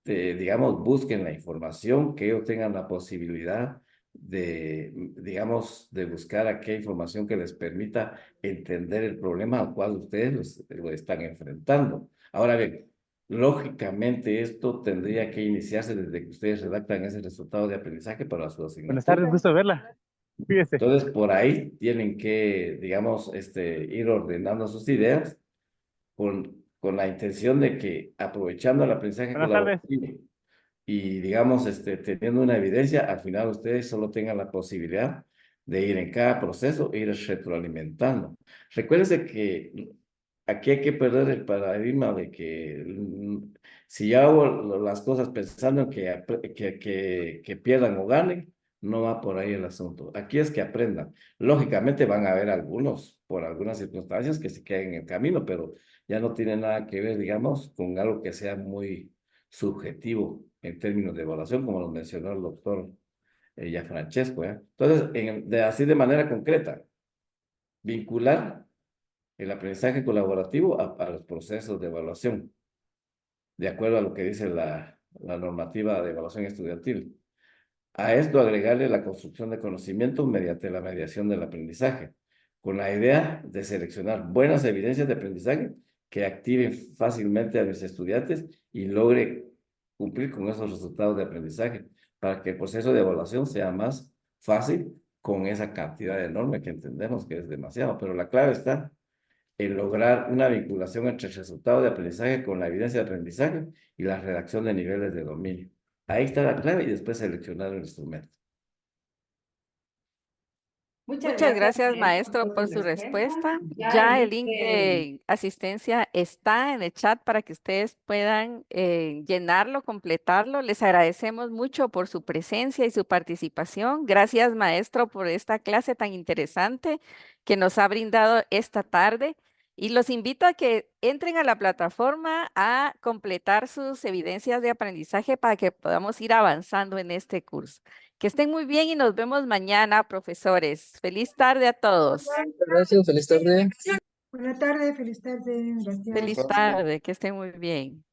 digamos, busquen la información, que ellos tengan la posibilidad de, digamos, de buscar aquella información que les permita entender el problema al cual ustedes lo están enfrentando. Ahora bien, Lógicamente, esto tendría que iniciarse desde que ustedes redactan ese resultado de aprendizaje para su Buenas tardes, asignatura. gusto verla. Fíjese. Entonces, por ahí tienen que, digamos, ir ordenando sus ideas con la intención de que, aprovechando el aprendizaje Buenas tardes. colaborativo y, digamos, teniendo una evidencia, al final ustedes solo tengan la posibilidad de ir en cada proceso e ir retroalimentando. Recuérdense que aquí hay que perder el paradigma de que si yo hago las cosas pensando en que pierdan o ganen, no va por ahí el asunto. Aquí es que aprendan. Lógicamente van a haber algunos, por algunas circunstancias, que se queden en el camino, pero ya no tiene nada que ver, digamos, con algo que sea muy subjetivo en términos de evaluación, como lo mencionó el doctor Gianfrancesco, ¿ya? Entonces, así de manera concreta, vincular el aprendizaje colaborativo a los procesos de evaluación, de acuerdo a lo que dice la normativa de evaluación estudiantil. A esto agregarle la construcción de conocimiento mediante la mediación del aprendizaje, con la idea de seleccionar buenas evidencias de aprendizaje que activen fácilmente a mis estudiantes y logre cumplir con esos resultados de aprendizaje, para que el proceso de evaluación sea más fácil con esa cantidad enorme que entendemos que es demasiado. Pero la clave está en lograr una vinculación entre el resultado de aprendizaje con la evidencia de aprendizaje y la redacción de niveles de dominio. Ahí está la clave y después seleccionar el instrumento. Muchas gracias, maestro, por su respuesta. Ya el link de asistencia está en el chat para que ustedes puedan llenarlo, completarlo. Les agradecemos mucho por su presencia y su participación. Gracias, maestro, por esta clase tan interesante que nos ha brindado esta tarde. Y los invito a que entren a la plataforma a completar sus evidencias de aprendizaje para que podamos ir avanzando en este curso. Que estén muy bien y nos vemos mañana, profesores. Feliz tarde a todos. Gracias, feliz tarde. Buenas tardes, feliz tarde, gracias. Feliz tarde, que estén muy bien.